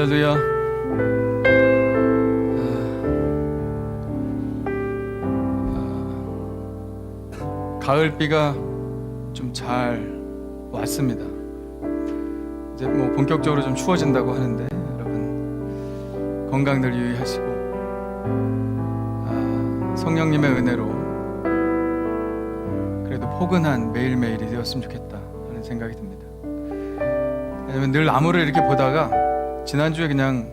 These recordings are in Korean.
할렐루야. 가을비가 좀 잘 왔습니다. 이제 뭐 본격적으로 좀 추워진다고 하는데 여러분 건강들 유의하시고 성령님의 은혜로 그래도 포근한 매일매일이 되었으면 좋겠다 하는 생각이 듭니다. 왜냐면 늘 나무를 이렇게 보다가 지난주에 그냥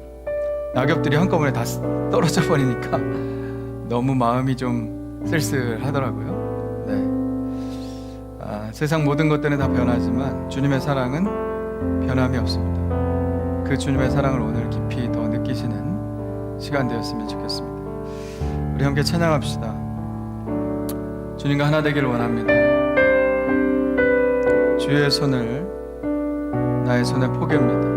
낙엽들이 한꺼번에 다 떨어져 버리니까 너무 마음이 좀 쓸쓸하더라고요. 세상 모든 것들은 다 변하지만 주님의 사랑은 변함이 없습니다. 그 주님의 사랑을 오늘 깊이 더 느끼시는 시간 되었으면 좋겠습니다. 우리 함께 찬양합시다. 주님과 하나 되기를 원합니다. 주의 손을 나의 손에 포개입니다.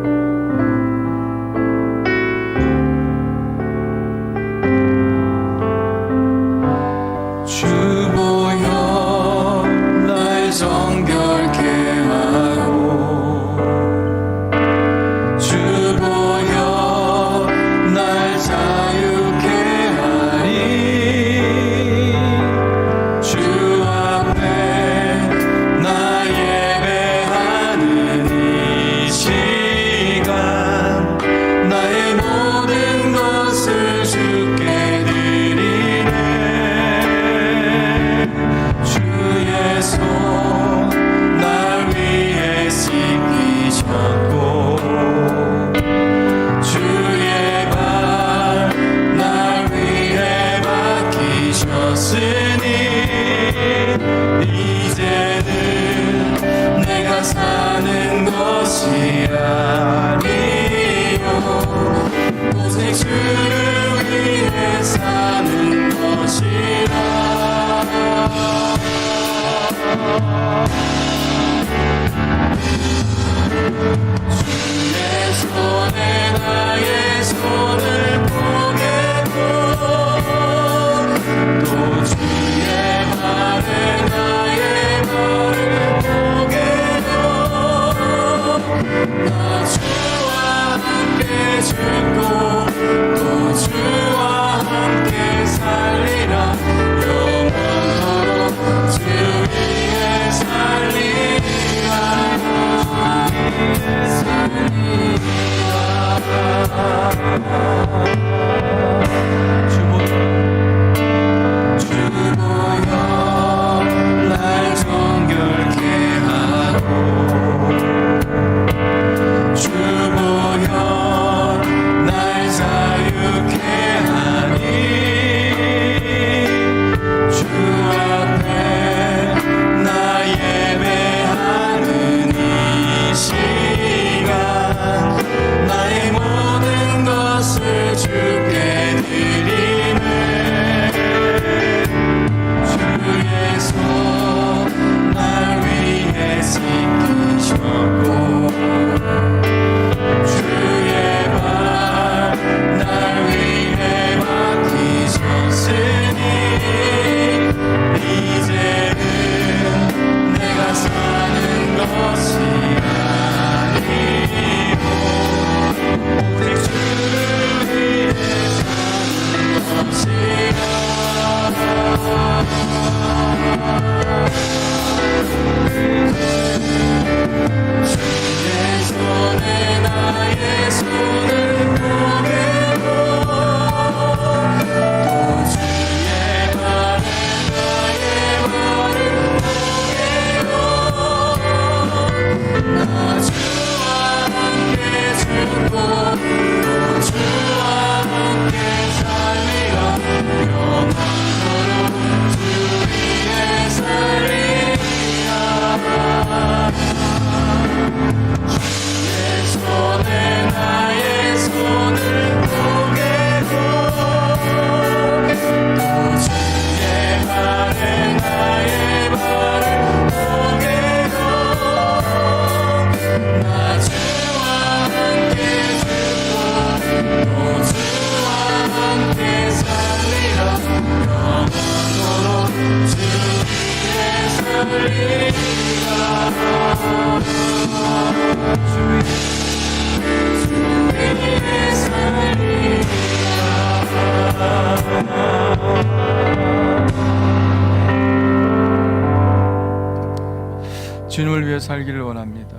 주님을 위해 살기를 원합니다.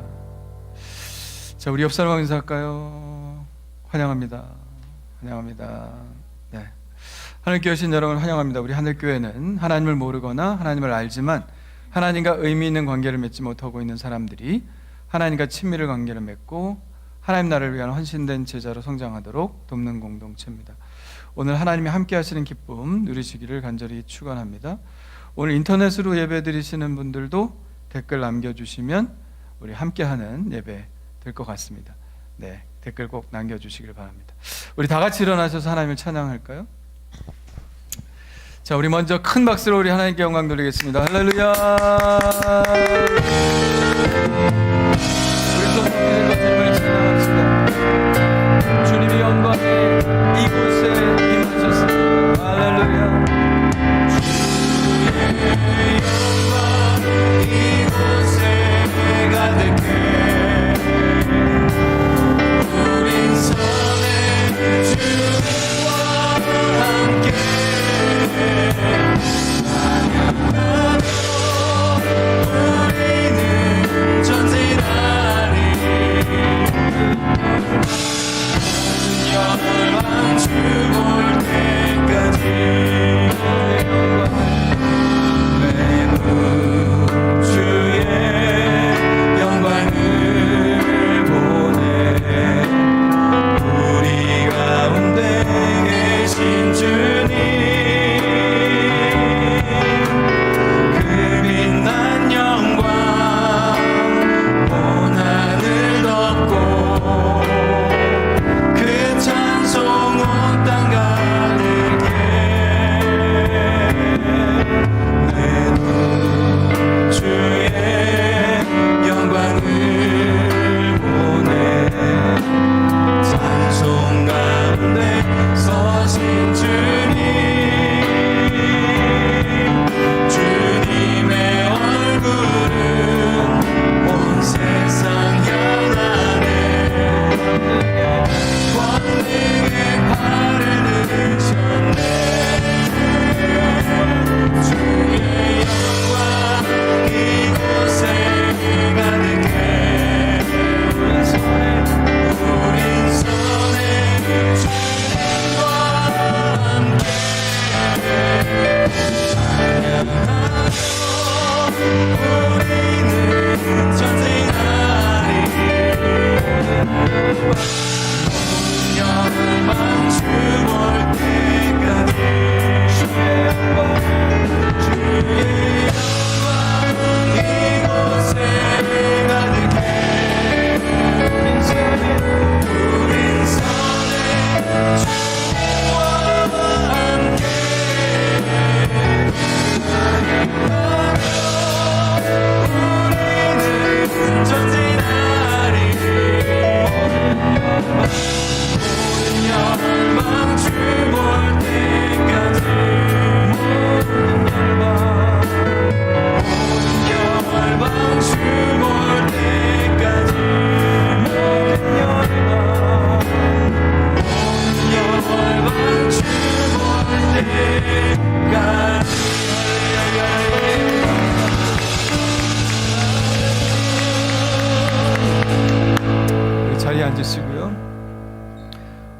자, 우리 옆 사람 인사할까요? 환영합니다. 환영합니다. 네. 하늘교회 오신 여러분 환영합니다. 우리 하늘교회는 하나님을 모르거나 하나님을 알지만 하나님과 의미 있는 관계를 맺지 못하고 있는 사람들이 하나님과 친밀한 관계를 맺고 하나님 나라를 위한 헌신된 제자로 성장하도록 돕는 공동체입니다. 오늘 하나님이 함께 하시는 기쁨 누리시기를 간절히 축원합니다. 오늘 인터넷으로 예배 드리시는 분들도 댓글 남겨주시면 우리 함께하는 예배 될 것 같습니다. 네, 댓글 꼭 남겨주시길 바랍니다. 우리 다 같이 일어나셔서 하나님을 찬양할까요? 자, 우리 먼저 큰 박수로 우리 하나님께 영광 돌리겠습니다. 할렐루야. 우리 또 주님을 찬양합시다. 주님의 영광이 이곳에 임하셨습니다. 할렐루야. 주님의 영광 이곳에 가득해 우린 선의 주와 함께 찬양하며 우리는 전진하리 열방 주볼 때까지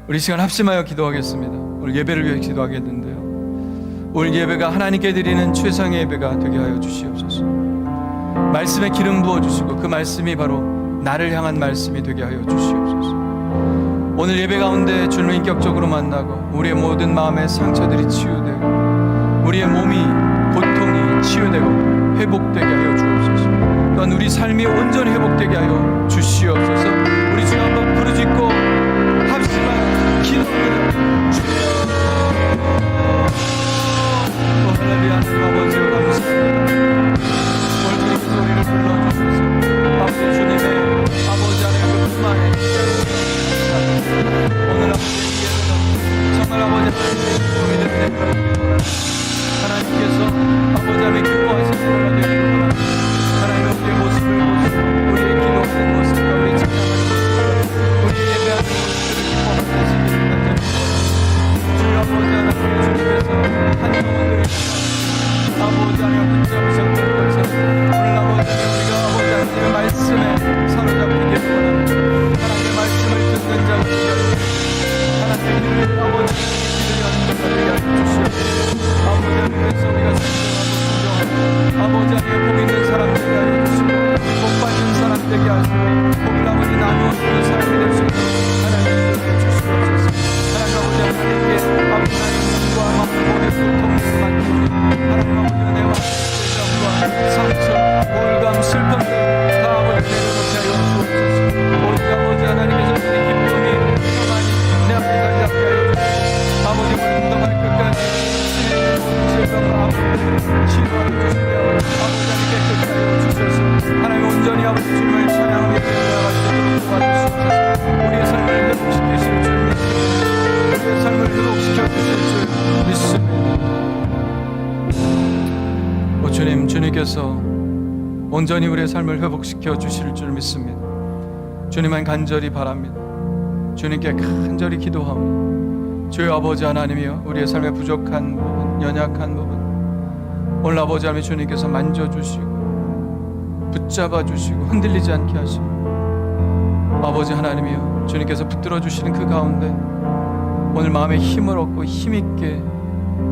우리 시간 합심하여 기도하겠습니다. 오늘 예배를 위해 기도하겠는데요, 오늘 예배가 하나님께 드리는 최상의 예배가 되게 하여 주시옵소서. 말씀에 기름 부어주시고 그 말씀이 바로 나를 향한 말씀이 되게 하여 주시옵소서. 오늘 예배 가운데 주님을 인격적으로 만나고 우리의 모든 마음의 상처들이 치유되고 우리의 몸이 고통이 치유되고 회복되게 하여 주옵소서. 또한 우리 삶이 온전히 회복되게 하여 주시옵소서. 우리 주님 한번 부르짖고 합심하여 기도합니다. 주여 할렐루야. 하나님 아버지 감사합니다. 오늘 그 소리를 불러주셔서 아버지 주님의 아버지 하나님의 품안에 오늘 아버지 위해서 정말 아버지 하나님의 종이 되는 하나님께서 아버지 하나님 기뻐하시는 하루가 되기를 원합니다. 하나님의 우리의 모습을 보시고 우리의 기도하는 모습과 우리 찬양하는 모습, 우리 예배하는 모습을 오늘 아버지 우리가 아버지 하나님의 말씀에 사로잡히길 원합니다. 하나님의 말씀을 듣는 자가 되게 하시옵소서. 하나님의 아버지 기도의 언덕가 되게 하시옵소서. 아버지 하나님께서 우리가 순종하고 아버지 하나님의 복 있는 사람 되게 하여 주시고 복 받는 사람 되게 하시고 복을 아버지 나누어 주는 사람이 될 수 있도록 하나님 인도해 주시옵소서. 하나님 아버지 하나님께 아버지 하나님 눈과 마음의 고통을 맡기오니 하나님 아버지 은혜와 죄정과 상처 우울감 슬픔들 다 아버지 내려놓게 하여 주옵소서. 오직 아버지 하나님께서 우리 기쁨이 평안이 내 앞에 자리 잡게 하여 주옵소서. 아버지 우리 발끝까지 쓰이는 모든 질병을 아버지 치유하여 주시며 아버지 하나님 깨끗게 하여 주셔서 하나님 온전히 아버지 주님을 찬양하며 나아갈 수 있도록 도와주시옵소서. 우리의 삶을 회복시키실 줄 믿습니다. 우리의 삶을 회복시켜 주실 줄 믿습니다. 오 주님, 주님께서 온전히 우리의 삶을 회복시켜 주실 줄 믿습니다. 주님만 간절히 바랍니다. 주님께 간절히 기도하오니 주의 아버지 하나님이여 우리의 삶에 부족한 부분, 연약한 부분 오늘 아버지 하나님 주님께서 만져주시고 붙잡아주시고 흔들리지 않게 하시고 아버지 하나님이여 주님께서 붙들어 주시는 그 가운데 오늘 마음에 힘을 얻고 힘있게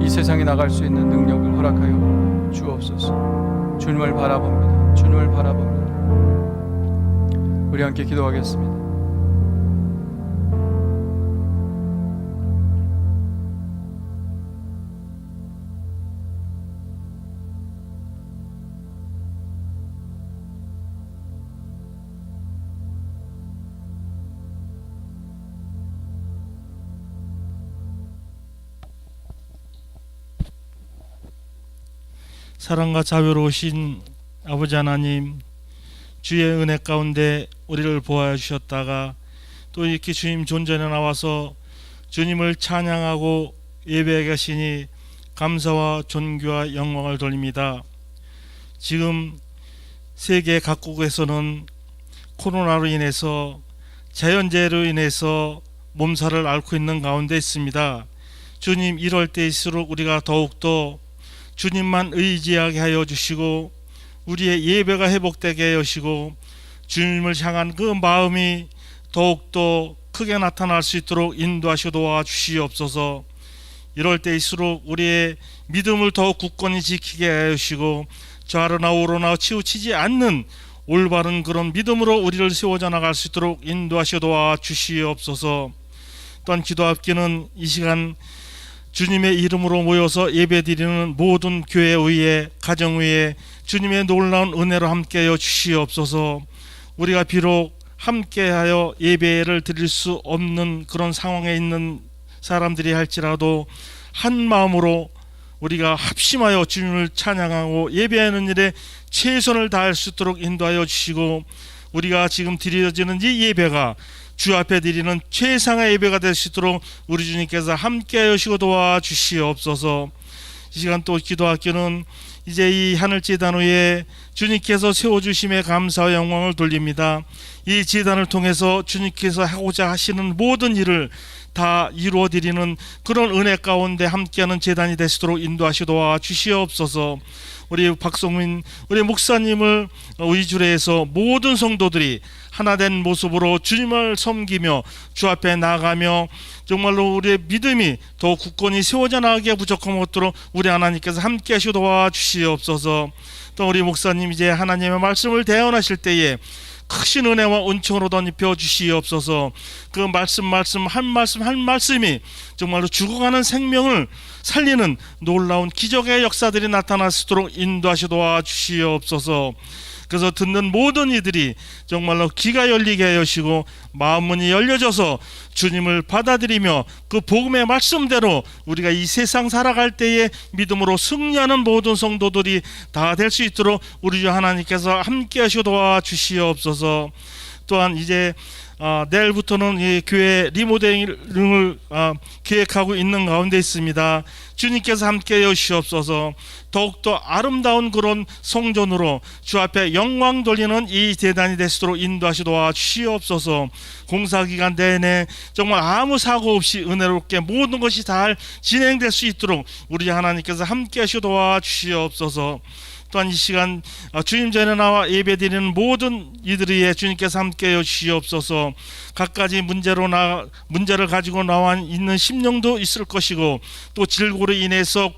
이 세상에 나갈 수 있는 능력을 허락하여 주옵소서. 주님을 바라봅니다. 주님을 바라봅니다. 우리 함께 기도하겠습니다. 사랑과 자비로우신 아버지 하나님, 주의 은혜 가운데 우리를 보호해 주셨다가 또 이렇게 주님 존전에 나와서 주님을 찬양하고 예배해 계시니 감사와 존귀와 영광을 돌립니다. 지금 세계 각국에서는 코로나로 인해서 자연재해로 인해서 몸살을 앓고 있는 가운데 있습니다. 주님, 이럴 때일수록 우리가 더욱더 주님만 의지하게 하여 주시고 우리의 예배가 회복되게 하여 주시고 주님을 향한 그 마음이 더욱더 크게 나타날 수 있도록 인도하시고 도와주시옵소서. 이럴 때일수록 우리의 믿음을 더욱 굳건히 지키게 하여 주시고 좌로나 우로나 치우치지 않는 올바른 그런 믿음으로 우리를 세워져 나갈 수 있도록 인도하시고 도와주시옵소서. 또한 기도 합기는 이 시간 주님의 이름으로 모여서 예배드리는 모든 교회 위에 가정 위에 주님의 놀라운 은혜로 함께하여 주시옵소서. 우리가 비록 함께하여 예배를 드릴 수 없는 그런 상황에 있는 사람들이 할지라도 한 마음으로 우리가 합심하여 주님을 찬양하고 예배하는 일에 최선을 다할 수 있도록 인도하여 주시고 우리가 지금 드려지는 이 예배가 주 앞에 드리는 최상의 예배가 될 수 있도록 우리 주님께서 함께하여 주시고 도와주시옵소서. 이 시간 또 기도하기는 이제 이 하늘 제단 위에 주님께서 세워주심에 감사와 영광을 돌립니다. 이 제단을 통해서 주님께서 하고자 하시는 모든 일을 다 이루어드리는 그런 은혜 가운데 함께하는 제단이 되시도록 인도하시고 도와주시옵소서. 우리 박성민 우리 목사님을 위주로 해서 모든 성도들이 하나된 모습으로 주님을 섬기며 주 앞에 나가며 정말로 우리의 믿음이 더 굳건히 세워져 나가게 부족함 없도록 우리 하나님께서 함께 하시고 도와주시옵소서. 또 우리 목사님 이제 하나님의 말씀을 대언하실 때에 크신 은혜와 은총으로 덧입혀 주시옵소서. 그 말씀 한 말씀이 정말로 죽어가는 생명을 살리는 놀라운 기적의 역사들이 나타날 수 있도록 인도하시고 도와주시옵소서. 그래서 듣는 모든 이들이 정말로 귀가 열리게 하시고 마음문이 열려져서 주님을 받아들이며 그 복음의 말씀대로 우리가 이 세상 살아갈 때에 믿음으로 승리하는 모든 성도들이 다 될 수 있도록 우리 주 하나님께서 함께 하시고 도와주시옵소서. 또한 이제 내일부터는 이 교회 리모델링을 계획하고 있는 가운데 있습니다. 주님께서 함께 해주시옵소서. 더욱더 아름다운 그런 성전으로 주 앞에 영광 돌리는 이 제단이 되시도록 인도하시고 도와주시옵소서. 공사기간 내내 정말 아무 사고 없이 은혜롭게 모든 것이 잘 진행될 수 있도록 우리 하나님께서 함께 하시고 도와주시옵소서. 또한 이 시간 주님 전에 나와 예배드리는 모든 이들이 주님께서 함께해 주시옵소서. 각가지 문제를 가지고 나와 있는 심령도 있을 것이고 또 질고로 인해서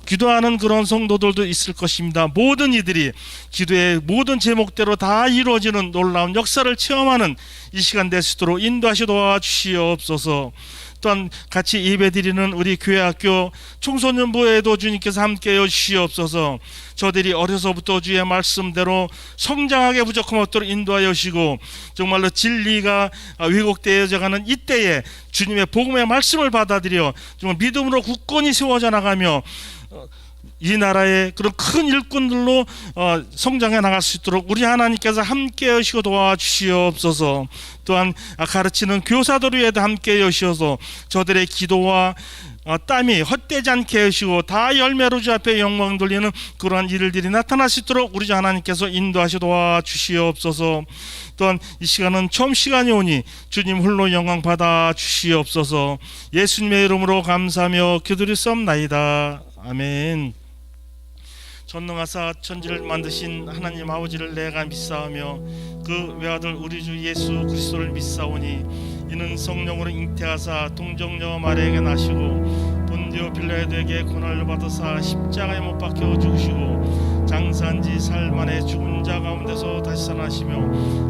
기도하는 그런 성도들도 있을 것입니다. 모든 이들이 기도의 모든 제목대로 다 이루어지는 놀라운 역사를 체험하는 이 시간 될 수 있도록 인도하시 도와주시옵소서. 또한 같이 예배드리는 우리 교회학교 청소년부에도 주님께서 함께해 주시옵소서. 저들이 어려서부터 주의 말씀대로 성장하게 부족함 없도록 인도하여 주시고 정말로 진리가 왜곡되어져 가는 이때에 주님의 복음의 말씀을 받아들여 정말 믿음으로 굳건히 세워져 나가며 이 나라의 그런 큰 일꾼들로 성장해 나갈 수 있도록 우리 하나님께서 함께 하시고 도와주시옵소서. 또한 가르치는 교사들 위에도 함께 하시어서 저들의 기도와 땀이 헛되지 않게 하시고 다 열매로 주 앞에 영광 돌리는 그러한 일들이 나타날 수 있도록 우리 주 하나님께서 인도하시 도와주시옵소서. 또한 이 시간은 처음 시간이 오니 주님 홀로 영광 받아 주시옵소서. 예수님의 이름으로 감사하며 기도드리옵나이다. 아멘. 전능하사 천지를 만드신 하나님 아버지를 내가 믿사오며 그 외아들 우리 주 예수 그리스도를 믿사오니 이는 성령으로 잉태하사 동정녀 마리아에게 나시고 본디오 빌라도에게 고난을 받으사 십자가에 못 박혀 죽으시고 장사한 지 사흘 만에 죽은 자 가운데서 다시 살아나시며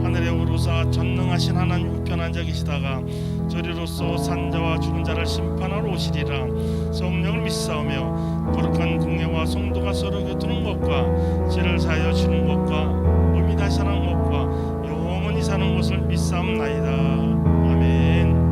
하늘에 오르사 전능하신 하나님 우편한 자 계시다가 저리로서 산자와 죽은 자를 심판하러 오시리라. 성령을 믿사오며 거룩한 공예와 성도가 서로 교토는 것과 죄를 사하여 주는 것과 몸이 다시 사는 것과 영원히 사는 것을 믿사옵나이다. 아멘.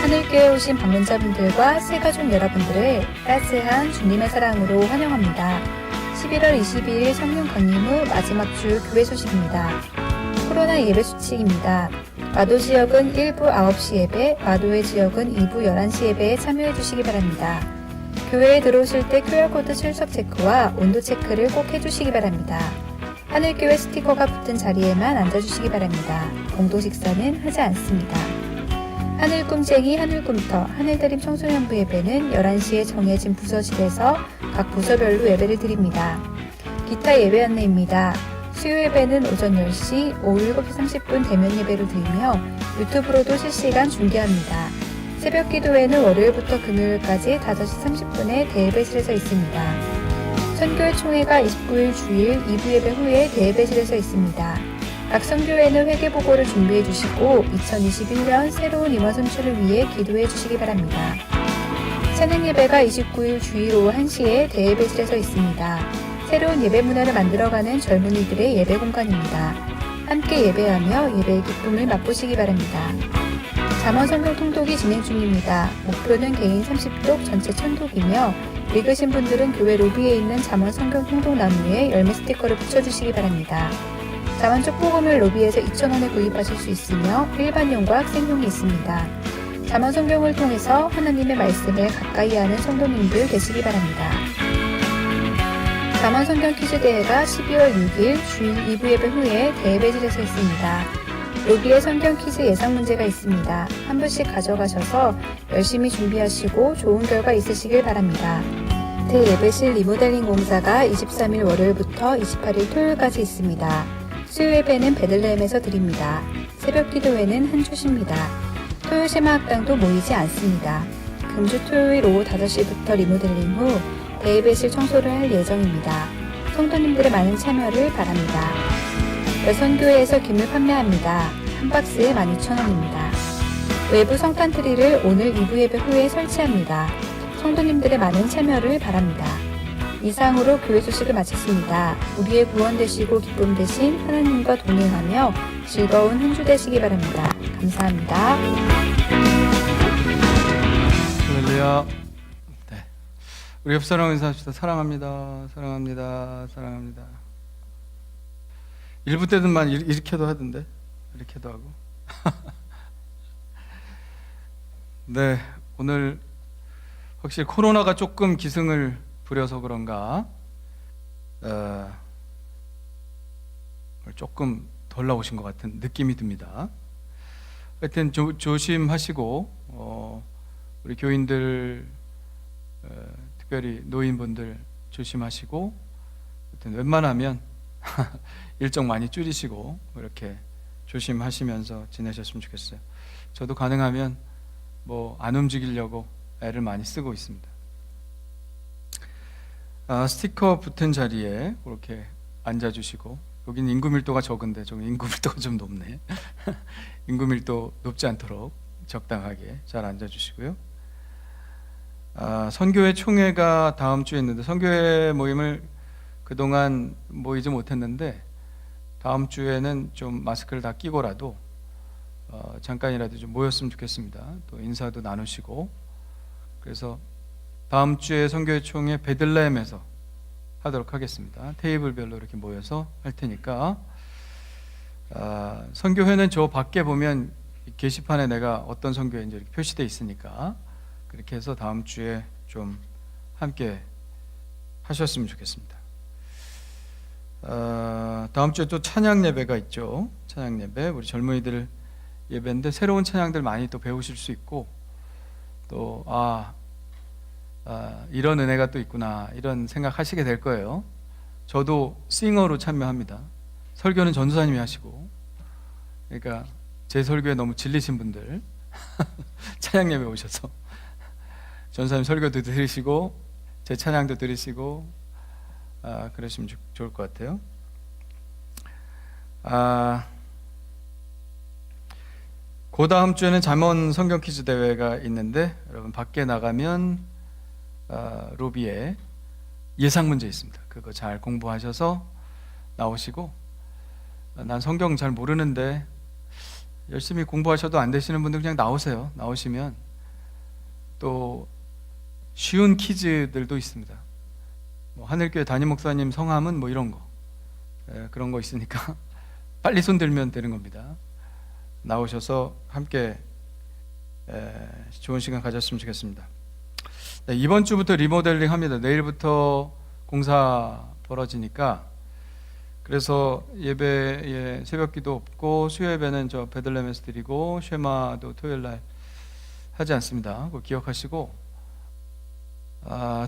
하늘교회 오신 방문자분들과 새가족 여러분들을 따스한 주님의 사랑으로 환영합니다. 11월 22일 성령 강림 후 마지막 주 교회 소식입니다. 코로나 예배 수칙입니다. 마도 지역은 1부 9시 예배, 마도의 지역은 2부 11시 예배에 참여해 주시기 바랍니다. 교회에 들어오실 때 QR코드 출석 체크와 온도 체크를 꼭 해주시기 바랍니다. 하늘교회 스티커가 붙은 자리에만 앉아주시기 바랍니다. 공동 식사는 하지 않습니다. 하늘꿈쟁이 하늘꿈터 하늘드림 청소년부 예배는 11시에 정해진 부서실에서 각 부서별로 예배를 드립니다. 기타 예배 안내입니다. 수요 예배는 오전 10시, 오후 7시 30분 대면 예배를 드리며 유튜브로도 실시간 중계합니다. 새벽 기도회는 월요일부터 금요일까지 5시 30분에 대예배실에서 있습니다. 선교회 총회가 29일 주일 2부 예배 후에 대예배실에서 있습니다. 각 선교회는 회개보고를 준비해 주시고 2021년 새로운 임원 선출을 위해 기도해 주시기 바랍니다. 찬양 예배가 29일 주일 오후 1시에 대예배실에서 있습니다. 새로운 예배 문화를 만들어가는 젊은이들의 예배 공간입니다. 함께 예배하며 예배의 기쁨을 맛보시기 바랍니다. 잠언 성경 통독이 진행 중입니다. 목표는 개인 30독 전체 1000독이며 읽으신 분들은 교회 로비에 있는 잠언 성경 통독 나무에 열매 스티커를 붙여주시기 바랍니다. 잠언 축복음을 로비에서 2,000원에 구입하실 수 있으며 일반용과 학생용이 있습니다. 잠언 성경을 통해서 하나님의 말씀을 가까이 하는 성도님들 되시기 바랍니다. 잠언 성경 퀴즈 대회가 12월 6일 주일 2부 예배 후에 대예배실에서 있습니다. 로비에 성경 퀴즈 예상 문제가 있습니다. 한 분씩 가져가셔서 열심히 준비하시고 좋은 결과 있으시길 바랍니다. 대예배실 리모델링 공사가 23일 월요일부터 28일 토요일까지 있습니다. 수요 예배는 베들레헴에서 드립니다. 새벽 기도회는 한 주 쉽니다. 토요 세마학당도 모이지 않습니다. 금주 토요일 오후 5시부터 리모델링 후 대예배실 청소를 할 예정입니다. 성도님들의 많은 참여를 바랍니다. 여선교회에서 김을 판매합니다. 한 박스에 12,000원입니다. 외부 성탄 트리를 오늘 2부 예배 후에 설치합니다. 성도님들의 많은 참여를 바랍니다. 이상으로 교회 소식을 마쳤습니다. 우리의 구원 되시고 기쁨 되신 하나님과 동행하며 즐거운 한 주 되시기 바랍니다. 감사합니다. 할렐루야. 네. 우리 옆 사람 인사합시다. 사랑합니다. 사랑합니다. 사랑합니다. 1부 때는만 이렇게도 하던데. 이렇게도 하고. 네, 오늘 확실히 코로나가 조금 기승을 부려서 그런가 조금 덜 나오신 것 같은 느낌이 듭니다. 하여튼 조심하시고 우리 교인들 특별히 노인분들 조심하시고 하여튼 웬만하면 일정 많이 줄이시고 이렇게 조심하시면서 지내셨으면 좋겠어요. 저도 가능하면 뭐 안 움직이려고 애를 많이 쓰고 있습니다. 스티커 붙은 자리에 그렇게 앉아주시고, 여기는 인구 밀도가 적은데 저기 인구 밀도가 좀 높네. 인구 밀도 높지 않도록 적당하게 잘 앉아주시고요. 선교회 총회가 다음 주에 있는데 선교회 모임을 그동안 모이지 못했는데 다음 주에는 좀 마스크를 다 끼고라도 잠깐이라도 좀 모였으면 좋겠습니다. 또 인사도 나누시고. 그래서 다음 주에 선교회 총회 베들레헴에서 하도록 하겠습니다. 테이블별로 이렇게 모여서 할 테니까 선교회는 저 밖에 보면 게시판에 내가 어떤 선교회인지 이렇게 표시되어 있으니까 그렇게 해서 다음 주에 좀 함께 하셨으면 좋겠습니다. 다음 주에 또 찬양 예배가 있죠. 찬양 예배, 우리 젊은이들 예배인데 새로운 찬양들 많이 또 배우실 수 있고, 또 이런 은혜가 또 있구나 이런 생각하시게 될 거예요. 저도 싱어로 참여합니다. 설교는 전도사님이 하시고, 그러니까 제 설교에 너무 질리신 분들 찬양 예배 오셔서 전도사님 설교도 들으시고 제 찬양도 들으시고 그러시면 좋을 것 같아요. 그 다음 주에는 잠언 성경 퀴즈 대회가 있는데 여러분 밖에 나가면 로비에 예상 문제 있습니다. 그거 잘 공부하셔서 나오시고, 난 성경 잘 모르는데 열심히 공부하셔도 안 되시는 분들 그냥 나오세요. 나오시면 또 쉬운 퀴즈들도 있습니다. 뭐 하늘교회 담임 목사님 성함은 뭐 이런 거 그런 거 있으니까 빨리 손 들면 되는 겁니다. 나오셔서 함께 좋은 시간 가졌으면 좋겠습니다. 네, 이번 주부터 리모델링 합니다. 내일부터 공사 벌어지니까, 그래서 예배에 새벽기도 없고 수요 예배는 저 베들레헴에서 드리고 쉐마도 토요일날 하지 않습니다. 그거 기억하시고,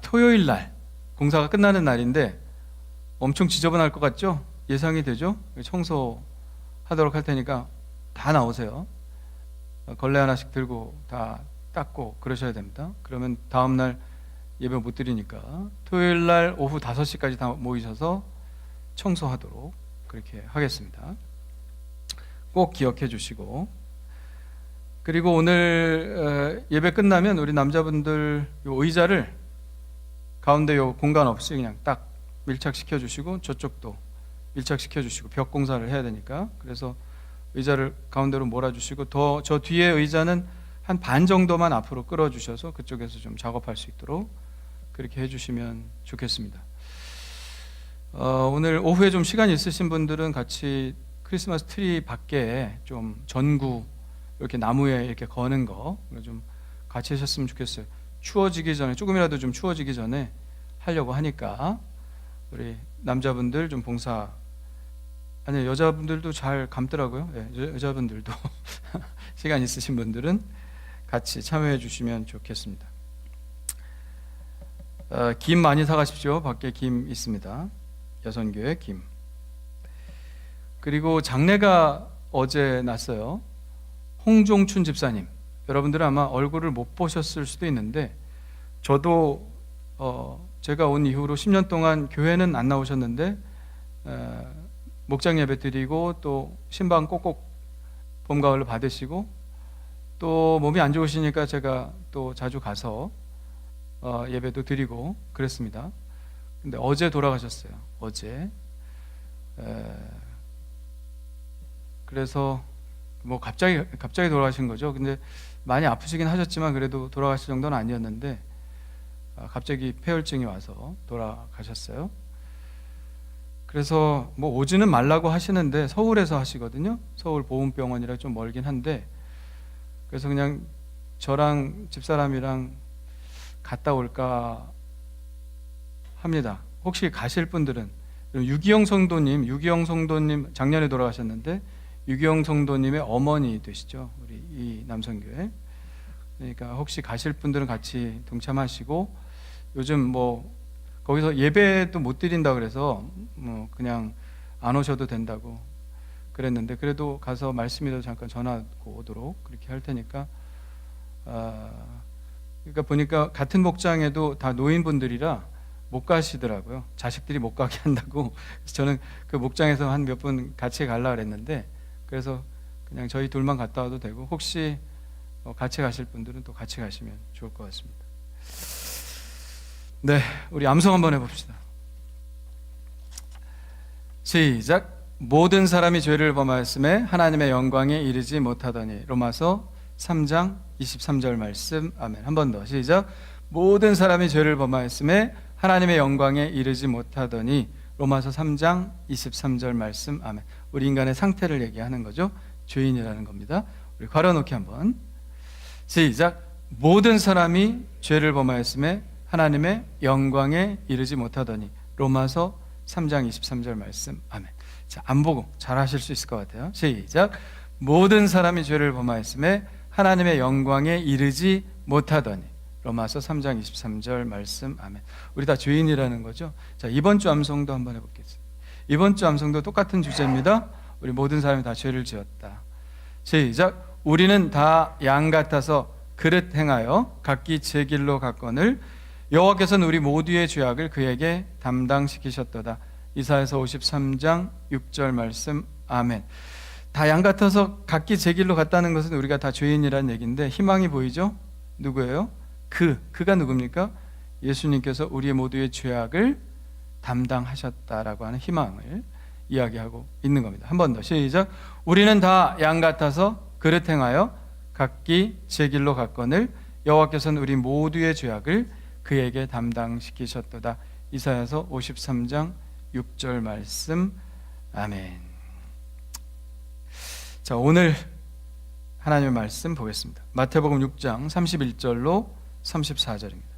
토요일날 공사가 끝나는 날인데 엄청 지저분할 것 같죠? 예상이 되죠? 청소하도록 할 테니까 다 나오세요. 걸레 하나씩 들고 다 닦고 그러셔야 됩니다. 그러면 다음날 예배 못 드리니까 토요일날 오후 5시까지 다 모이셔서 청소하도록 그렇게 하겠습니다. 꼭 기억해 주시고, 그리고 오늘 예배 끝나면 우리 남자분들 요 의자를 가운데 요 공간 없이 그냥 딱 밀착시켜 주시고, 저쪽도 밀착시켜 주시고, 벽 공사를 해야 되니까 그래서 의자를 가운데로 몰아주시고, 저 뒤에 의자는 한 반 정도만 앞으로 끌어주셔서 그쪽에서 좀 작업할 수 있도록 그렇게 해주시면 좋겠습니다. 오늘 오후에 좀 시간 있으신 분들은 같이 크리스마스 트리 밖에 좀 전구 이렇게 나무에 이렇게 거는 거 좀 같이 하셨으면 좋겠어요. 추워지기 전에, 조금이라도 좀 추워지기 전에 하려고 하니까 우리 남자분들 좀 봉사, 아니 여자분들도 잘 감더라고요. 여자분들도 시간 있으신 분들은 같이 참여해 주시면 좋겠습니다. 김 많이 사가십시오. 밖에 김 있습니다. 여선교회 김. 그리고 장례가 어제 났어요. 홍종춘 집사님, 여러분들은 아마 얼굴을 못 보셨을 수도 있는데 저도 제가 온 이후로 10년 동안 교회는 안 나오셨는데 목장 예배 드리고 또 신방 꼭꼭 봄 가을로 받으시고, 또 몸이 안 좋으시니까 제가 또 자주 가서 예배도 드리고 그랬습니다. 근데 어제 돌아가셨어요. 어제. 그래서 뭐 갑자기 돌아가신 거죠. 근데 많이 아프시긴 하셨지만 그래도 돌아가실 정도는 아니었는데 갑자기 폐혈증이 와서 돌아가셨어요. 그래서 뭐 오지는 말라고 하시는데 서울에서 하시거든요. 서울 보훈병원이라 좀 멀긴 한데, 그래서 그냥 저랑 집사람이랑 갔다 올까 합니다. 혹시 가실 분들은 유기영 성도님 작년에 돌아가셨는데 유기영 성도님의 어머니 되시죠, 우리 이 남성교회. 그러니까 혹시 가실 분들은 같이 동참하시고, 요즘 뭐 거기서 예배도 못 드린다 그래서 뭐 그냥 안 오셔도 된다고 그랬는데, 그래도 가서 말씀이라도 잠깐 전하고 오도록 그렇게 할 테니까. 그러니까 보니까 같은 목장에도 다 노인분들이라 못 가시더라고요. 자식들이 못 가게 한다고. 그래서 저는 그 목장에서 한 몇 분 같이 가려고 그랬는데, 그래서 그냥 저희 둘만 갔다 와도 되고, 혹시 같이 가실 분들은 또 같이 가시면 좋을 것 같습니다. 네, 우리 암송 한번 해봅시다. 시작. 모든 사람이 죄를 범하였음에 하나님의 영광에 이르지 못하더니. 로마서 3장 23절 말씀. 아멘. 한 번 더. 시작. 모든 사람이 죄를 범하였음에 하나님의 영광에 이르지 못하더니. 로마서 3장 23절 말씀. 아멘. 우리 인간의 상태를 얘기하는 거죠. 죄인이라는 겁니다. 우리 괄호놓기 한번. 시작. 모든 사람이 죄를 범하였음에 하나님의 영광에 이르지 못하더니. 로마서 3장 23절 말씀. 아멘. 자, 안 보고 잘 하실 수 있을 것 같아요. 시작. 모든 사람이 죄를 범하였음에 하나님의 영광에 이르지 못하더니. 로마서 3장 23절 말씀. 아멘. 우리 다 죄인이라는 거죠. 자, 이번 주 암송도 한번 해보겠습니다. 이번 주 암송도 똑같은 주제입니다. 우리 모든 사람이 다 죄를 지었다. 시작. 우리는 다 양 같아서 그릇 행하여 각기 제 길로 갔거늘 여호와께서는 우리 모두의 죄악을 그에게 담당시키셨도다. 이사야서 53장 6절 말씀. 아멘. 다 양 같아서 각기 제 길로 갔다는 것은 우리가 다 죄인이라는 얘기인데, 희망이 보이죠? 누구예요? 그가 누굽니까? 예수님께서 우리 모두의 죄악을 담당하셨다라고 하는 희망을 이야기하고 있는 겁니다. 한 번 더. 시작. 우리는 다 양 같아서 그릇 행하여 각기 제 길로 갔거늘 여호와께서는 우리 모두의 죄악을 그에게 담당시키셨도다. 이사야서 53장 6절 말씀. 아멘. 자, 오늘 하나님의 말씀 보겠습니다. 마태복음 6장 31절로 34절입니다.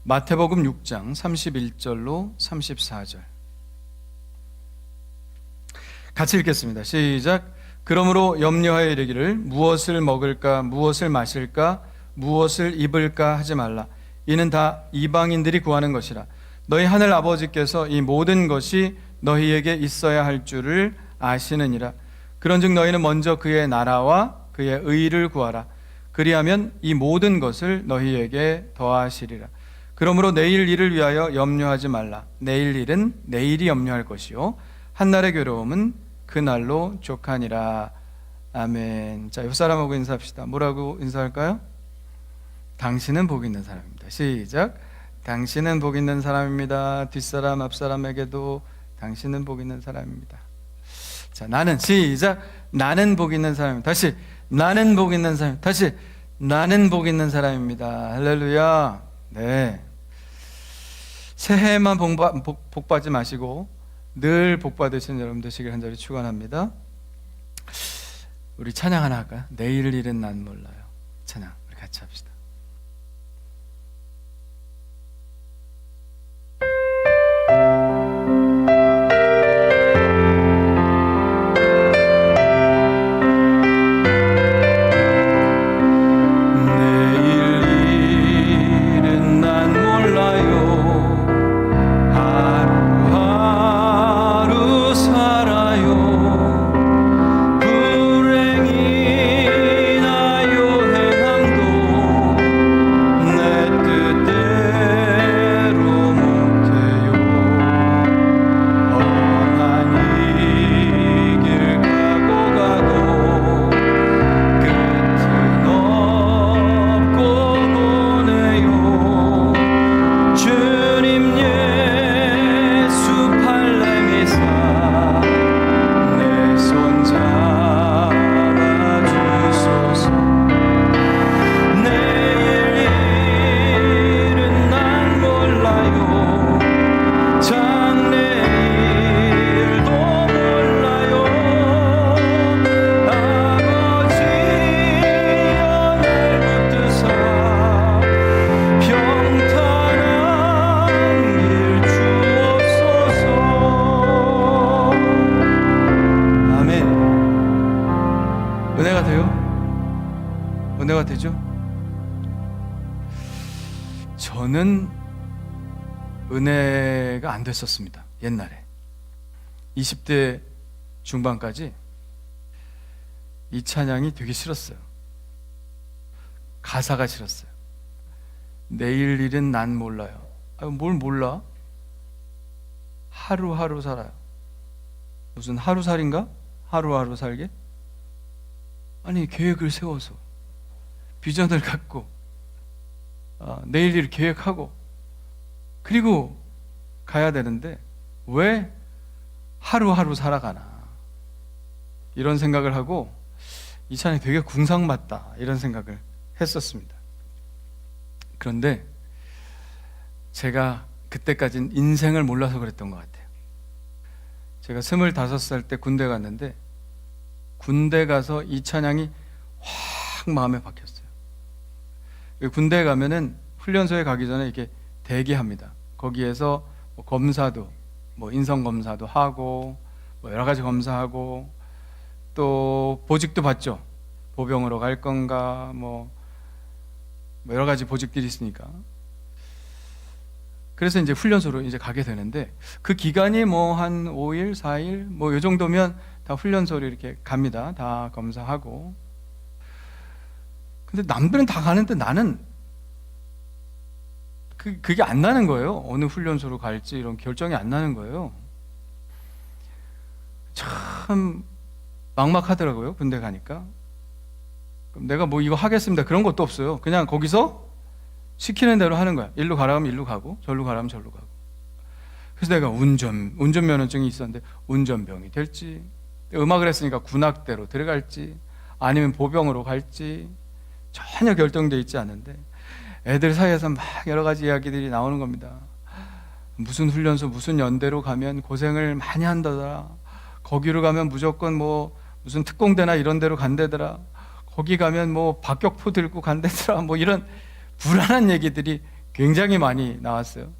마태복음 6장 31절로 34절. 같이 읽겠습니다. 시작. 그러므로 염려하여 이르기를 무엇을 먹을까 무엇을 마실까 무엇을 입을까 하지 말라. 이는 다 이방인들이 구하는 것이라. 너희 하늘 아버지께서 이 모든 것이 너희에게 있어야 할 줄을 아시느니라. 그런즉 너희는 먼저 그의 나라와 그의 의를 구하라. 그리하면 이 모든 것을 너희에게 더하시리라. 그러므로 내일 일을 위하여 염려하지 말라. 내일 일은 내일이 염려할 것이요 한날의 괴로움은 그날로 족하니라. 아멘. 자, 옆 사람하고 인사합시다. 뭐라고 인사할까요? 당신은 복 있는 사람입니다. 시작. 당신은 복 있는 사람입니다. 뒷사람 앞사람에게도 당신은 복 있는 사람입니다. 자, 나는. 시작. 나는 복 있는 사람입니다. 다시. 나는 복 있는 사람. 다시. 나는 복 있는 사람입니다. 할렐루야. 네. 새해만 복 받지 마시고 늘 복 받으시는 여러분 되시길 간절히 축원합니다. 우리 찬양 하나 할까요? 내일 일은 난 몰라요. 찬양 우리 같이 합시다. 불행이나 요행함도 은혜가 되죠? 저는 은혜가 안 됐었습니다. 옛날에 20대 중반까지 이 찬양이 되게 싫었어요. 가사가 싫었어요. 내일 일은 난 몰라요. 뭘 몰라? 하루하루 살아요. 무슨 하루살인가? 하루하루 살게? 아니, 계획을 세워서 비전을 갖고 내일 일 계획하고 그리고 가야 되는데 왜 하루하루 살아가나, 이런 생각을 하고 이 찬양이 되게 궁상맞다 이런 생각을 했었습니다. 그런데 제가 그때까지는 인생을 몰라서 그랬던 것 같아요. 제가 25살 때 군대 갔는데 군대 가서 이 찬양이 확 마음에 박혔어요. 군대에 가면은 훈련소에 가기 전에 이렇게 대기합니다. 거기에서 뭐 검사도, 뭐 인성검사도 하고 뭐 여러 가지 검사하고 또 보직도 받죠. 보병으로 갈 건가 뭐 여러 가지 보직들이 있으니까. 그래서 이제 훈련소로 이제 가게 되는데 그 기간이 뭐 한 5일, 4일 뭐 이 정도면 다 훈련소로 이렇게 갑니다. 다 검사하고. 근데 남들은 다 가는데 나는 그게 안 나는 거예요. 어느 훈련소로 갈지 이런 결정이 안 나는 거예요. 참 막막하더라고요. 군대 가니까. 그럼 내가 뭐 이거 하겠습니다 그런 것도 없어요. 그냥 거기서 시키는 대로 하는 거야. 일로 가라면 일로 가고 절로 가라면 절로 가고. 그래서 내가 운전면허증이 있었는데 운전병이 될지, 음악을 했으니까 군악대로 들어갈지 아니면 보병으로 갈지 전혀 결정되어 있지 않은데 애들 사이에서 막 여러 가지 이야기들이 나오는 겁니다. 무슨 훈련소 무슨 연대로 가면 고생을 많이 한다더라. 거기로 가면 무조건 뭐 무슨 특공대나 이런 데로 간대더라. 거기 가면 뭐 박격포 들고 간대더라. 뭐 이런 불안한 얘기들이 굉장히 많이 나왔어요.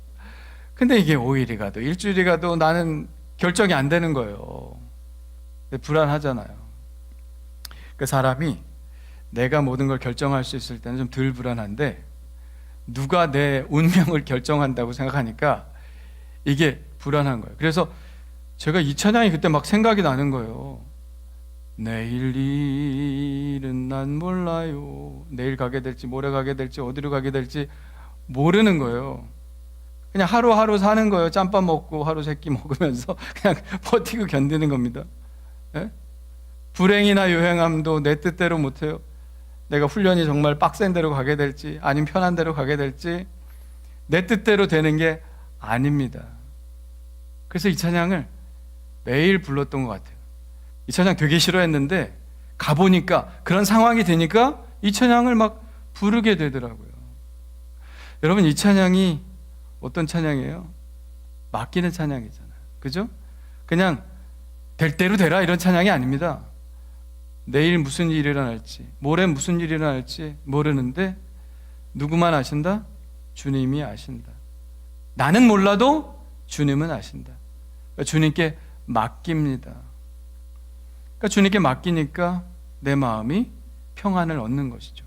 근데 이게 5일이 가도 일주일이 가도 나는 결정이 안 되는 거예요. 불안하잖아요. 그 사람이 내가 모든 걸 결정할 수 있을 때는 좀 덜 불안한데 누가 내 운명을 결정한다고 생각하니까 이게 불안한 거예요. 그래서 제가 이 찬양이 그때 막 생각이 나는 거예요. 내일 일은 난 몰라요. 내일 가게 될지 모레 가게 될지 어디로 가게 될지 모르는 거예요. 그냥 하루하루 사는 거예요. 짬밥 먹고 하루 세끼 먹으면서 그냥 버티고 견디는 겁니다. 예? 불행이나 요행함도 내 뜻대로 못해요. 내가 훈련이 정말 빡센 대로 가게 될지 아니면 편한 대로 가게 될지 내 뜻대로 되는 게 아닙니다. 그래서 이 찬양을 매일 불렀던 것 같아요. 이 찬양 되게 싫어했는데 가보니까 그런 상황이 되니까 이 찬양을 막 부르게 되더라고요. 여러분, 이 찬양이 어떤 찬양이에요? 맡기는 찬양이잖아요. 그죠? 그냥 될 대로 되라 이런 찬양이 아닙니다. 내일 무슨 일이 일어날지 모레 무슨 일이 일어날지 모르는데 누구만 아신다? 주님이 아신다. 나는 몰라도 주님은 아신다. 그러니까 주님께 맡깁니다. 그러니까 주님께 맡기니까 내 마음이 평안을 얻는 것이죠.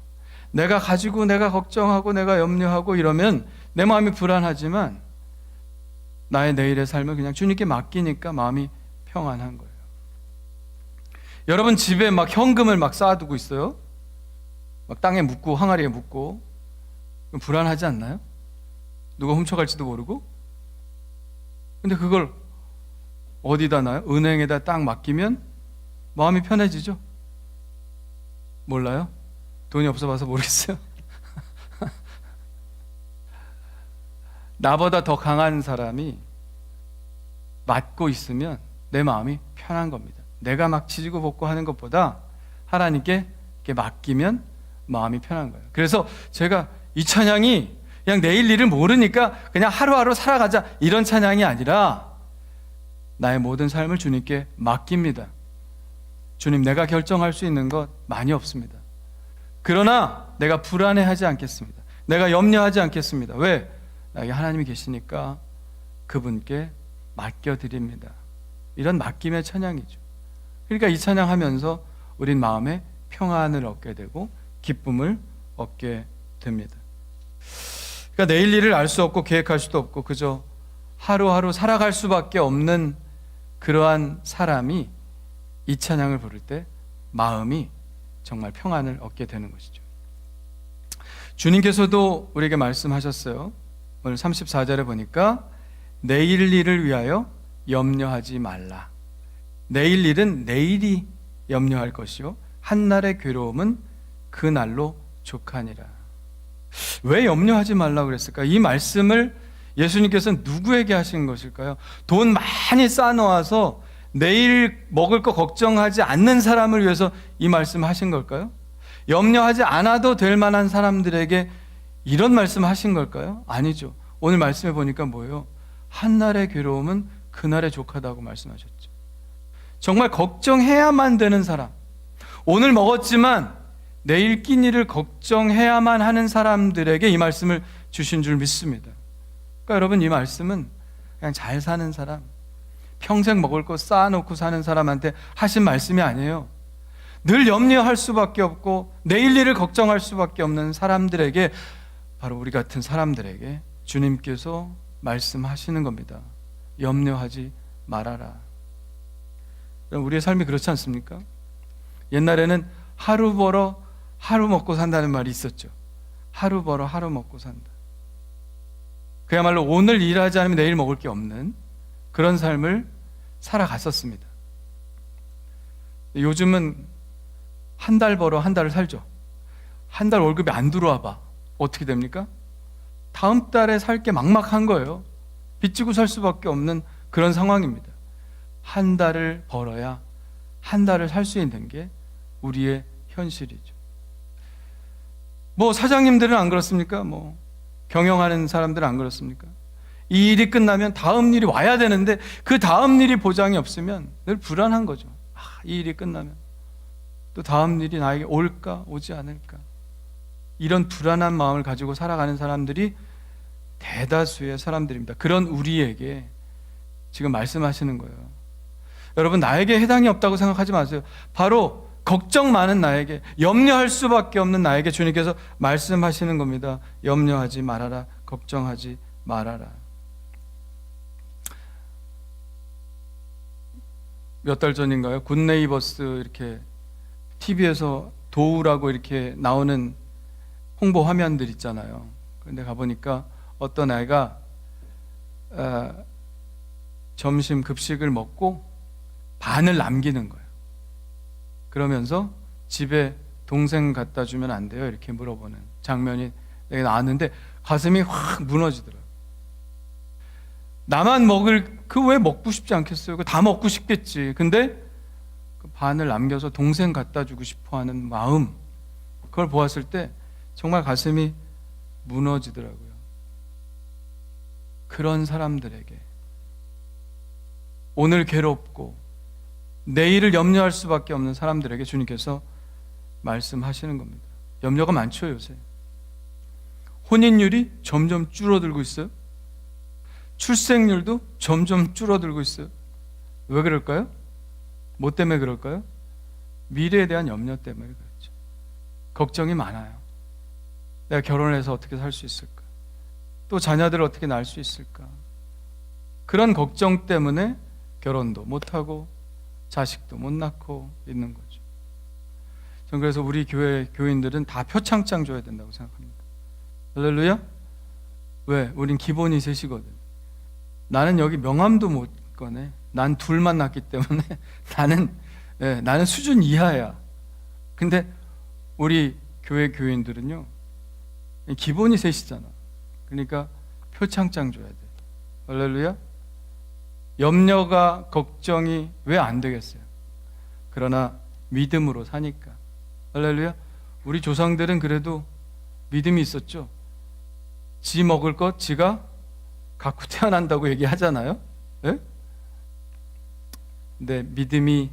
내가 가지고 내가 걱정하고 내가 염려하고 이러면 내 마음이 불안하지만 나의 내일의 삶을 그냥 주님께 맡기니까 마음이 평안한 거예요. 여러분 집에 막 현금을 막 쌓아두고 있어요? 막 땅에 묻고 항아리에 묻고 불안하지 않나요? 누가 훔쳐갈지도 모르고. 근데 그걸 어디다 놔요? 은행에다 딱 맡기면 마음이 편해지죠? 몰라요? 돈이 없어 봐서 모르겠어요. 나보다 더 강한 사람이 맡고 있으면 내 마음이 편한 겁니다. 내가 막 치지고 볶고 하는 것보다 하나님께 이렇게 맡기면 마음이 편한 거예요. 그래서 제가 이 찬양이 그냥 내일 일을 모르니까 그냥 하루하루 살아가자 이런 찬양이 아니라 나의 모든 삶을 주님께 맡깁니다. 주님, 내가 결정할 수 있는 것 많이 없습니다. 그러나 내가 불안해하지 않겠습니다. 내가 염려하지 않겠습니다. 왜? 나에게 하나님이 계시니까 그분께 맡겨드립니다. 이런 맡김의 찬양이죠. 그러니까 이 찬양하면서 우린 마음에 평안을 얻게 되고 기쁨을 얻게 됩니다. 그러니까 내일 일을 알 수 없고 계획할 수도 없고 그저 하루하루 살아갈 수밖에 없는 그러한 사람이 이 찬양을 부를 때 마음이 정말 평안을 얻게 되는 것이죠. 주님께서도 우리에게 말씀하셨어요. 오늘 34절에 보니까 내일 일을 위하여 염려하지 말라. 내일 일은 내일이 염려할 것이요 한날의 괴로움은 그날로 족하니라. 왜 염려하지 말라고 그랬을까? 이 말씀을 예수님께서 누구에게 하신 것일까요? 돈 많이 쌓아놓아서 내일 먹을 거 걱정하지 않는 사람을 위해서 이 말씀을 하신 걸까요? 염려하지 않아도 될 만한 사람들에게 이런 말씀을 하신 걸까요? 아니죠. 오늘 말씀해 보니까 뭐예요? 한날의 괴로움은 그날에 족하다고 말씀하셨죠. 정말 걱정해야만 되는 사람, 오늘 먹었지만 내일 끼니를 걱정해야만 하는 사람들에게 이 말씀을 주신 줄 믿습니다. 그러니까 여러분, 이 말씀은 그냥 잘 사는 사람, 평생 먹을 거 쌓아놓고 사는 사람한테 하신 말씀이 아니에요. 늘 염려할 수밖에 없고 내일 일을 걱정할 수밖에 없는 사람들에게, 바로 우리 같은 사람들에게 주님께서 말씀하시는 겁니다. 염려하지 말아라. 우리의 삶이 그렇지 않습니까? 옛날에는 하루 벌어 하루 먹고 산다는 말이 있었죠. 하루 벌어 하루 먹고 산다. 그야말로 오늘 일하지 않으면 내일 먹을 게 없는 그런 삶을 살아갔었습니다. 요즘은 한 달 벌어 한 달을 살죠. 한 달 월급이 안 들어와 봐. 어떻게 됩니까? 다음 달에 살 게 막막한 거예요. 빚지고 살 수밖에 없는 그런 상황입니다. 한 달을 벌어야 한 달을 살 수 있는 게 우리의 현실이죠. 뭐 사장님들은 안 그렇습니까? 뭐 경영하는 사람들은 안 그렇습니까? 이 일이 끝나면 다음 일이 와야 되는데 그 다음 일이 보장이 없으면 늘 불안한 거죠. 이 일이 끝나면 또 다음 일이 나에게 올까 오지 않을까, 이런 불안한 마음을 가지고 살아가는 사람들이 대다수의 사람들입니다. 그런 우리에게 지금 말씀하시는 거예요. 여러분, 나에게 해당이 없다고 생각하지 마세요. 바로 걱정 많은 나에게, 염려할 수밖에 없는 나에게 주님께서 말씀하시는 겁니다. 염려하지 말아라, 걱정하지 말아라. 몇 달 전인가요? 굿네이버스 이렇게 TV에서 도우라고 이렇게 나오는 홍보 화면들 있잖아요. 그런데 가보니까 어떤 아이가 점심 급식을 먹고 반을 남기는 거예요. 그러면서 집에 동생 갖다 주면 안 돼요? 이렇게 물어보는 장면이 내게 나왔는데 가슴이 확 무너지더라고요. 나만 먹을, 그 왜 먹고 싶지 않겠어요? 그 다 먹고 싶겠지. 근데 그 반을 남겨서 동생 갖다 주고 싶어 하는 마음, 그걸 보았을 때 정말 가슴이 무너지더라고요. 그런 사람들에게, 오늘 괴롭고 내일을 염려할 수밖에 없는 사람들에게 주님께서 말씀하시는 겁니다. 염려가 많죠, 요새. 혼인율이 점점 줄어들고 있어요. 출생률도 점점 줄어들고 있어요. 왜 그럴까요? 뭐 때문에 그럴까요? 미래에 대한 염려 때문에 그렇죠. 걱정이 많아요. 내가 결혼해서 어떻게 살 수 있을까? 또 자녀들을 어떻게 낳을 수 있을까? 그런 걱정 때문에 결혼도 못하고 자식도 못 낳고 있는 거죠. 전 그래서 우리 교회 교인들은 다 표창장 줘야 된다고 생각합니다. 할렐루야? 왜? 우린 기본이 셋이거든. 나는 여기 명함도 못 꺼내. 난 둘만 낳기 때문에 나는 수준 이하야. 근데 우리 교회 교인들은요, 기본이 셋이잖아. 그러니까 표창장 줘야 돼. 할렐루야? 염려가, 걱정이 왜 안 되겠어요? 그러나 믿음으로 사니까. 할렐루야? 우리 조상들은 그래도 믿음이 있었죠. 지 먹을 것 지가 갖고 태어난다고 얘기하잖아요. 네? 근데 믿음이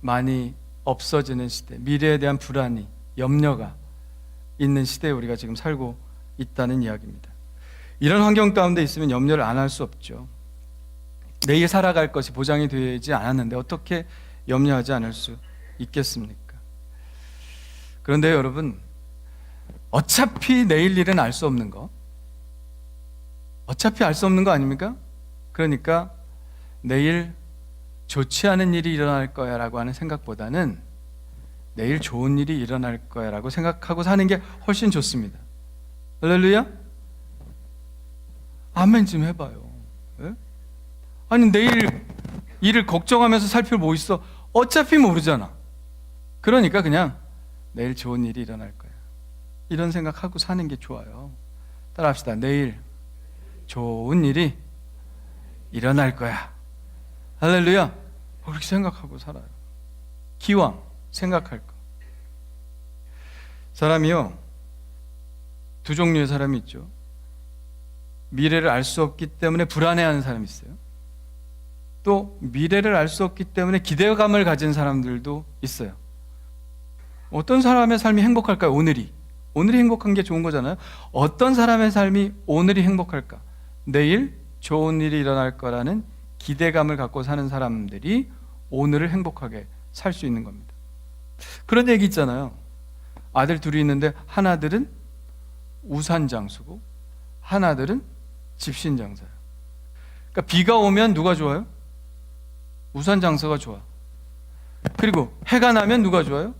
많이 없어지는 시대, 미래에 대한 불안이, 염려가 있는 시대에 우리가 지금 살고 있다는 이야기입니다. 이런 환경 가운데 있으면 염려를 안 할 수 없죠. 내일 살아갈 것이 보장이 되지 않았는데 어떻게 염려하지 않을 수 있겠습니까? 그런데 여러분, 어차피 내일 일은 알 수 없는 거, 어차피 알 수 없는 거 아닙니까? 그러니까 내일 좋지 않은 일이 일어날 거야 라고 하는 생각보다는 내일 좋은 일이 일어날 거야 라고 생각하고 사는 게 훨씬 좋습니다. 할렐루야? 아멘 좀 해봐요. 예? 아니 내일 일을 걱정하면서 살필 뭐 있어? 어차피 모르잖아. 그러니까 그냥 내일 좋은 일이 일어날 거야, 이런 생각하고 사는 게 좋아요. 따라합시다. 내일 좋은 일이 일어날 거야. 할렐루야. 그렇게 생각하고 살아요. 기왕 생각할 거. 사람이요, 두 종류의 사람이 있죠. 미래를 알 수 없기 때문에 불안해하는 사람이 있어요. 또 미래를 알 수 없기 때문에 기대감을 가진 사람들도 있어요. 어떤 사람의 삶이 행복할까요? 오늘이 행복한 게 좋은 거잖아요. 어떤 사람의 삶이 오늘이 행복할까? 내일 좋은 일이 일어날 거라는 기대감을 갖고 사는 사람들이 오늘을 행복하게 살 수 있는 겁니다. 그런 얘기 있잖아요. 아들 둘이 있는데 하나들은 우산장수고 하나들은 집신장사예요. 그러니까 비가 오면 누가 좋아요? 우산장사가 좋아. 그리고 해가 나면 누가 좋아요?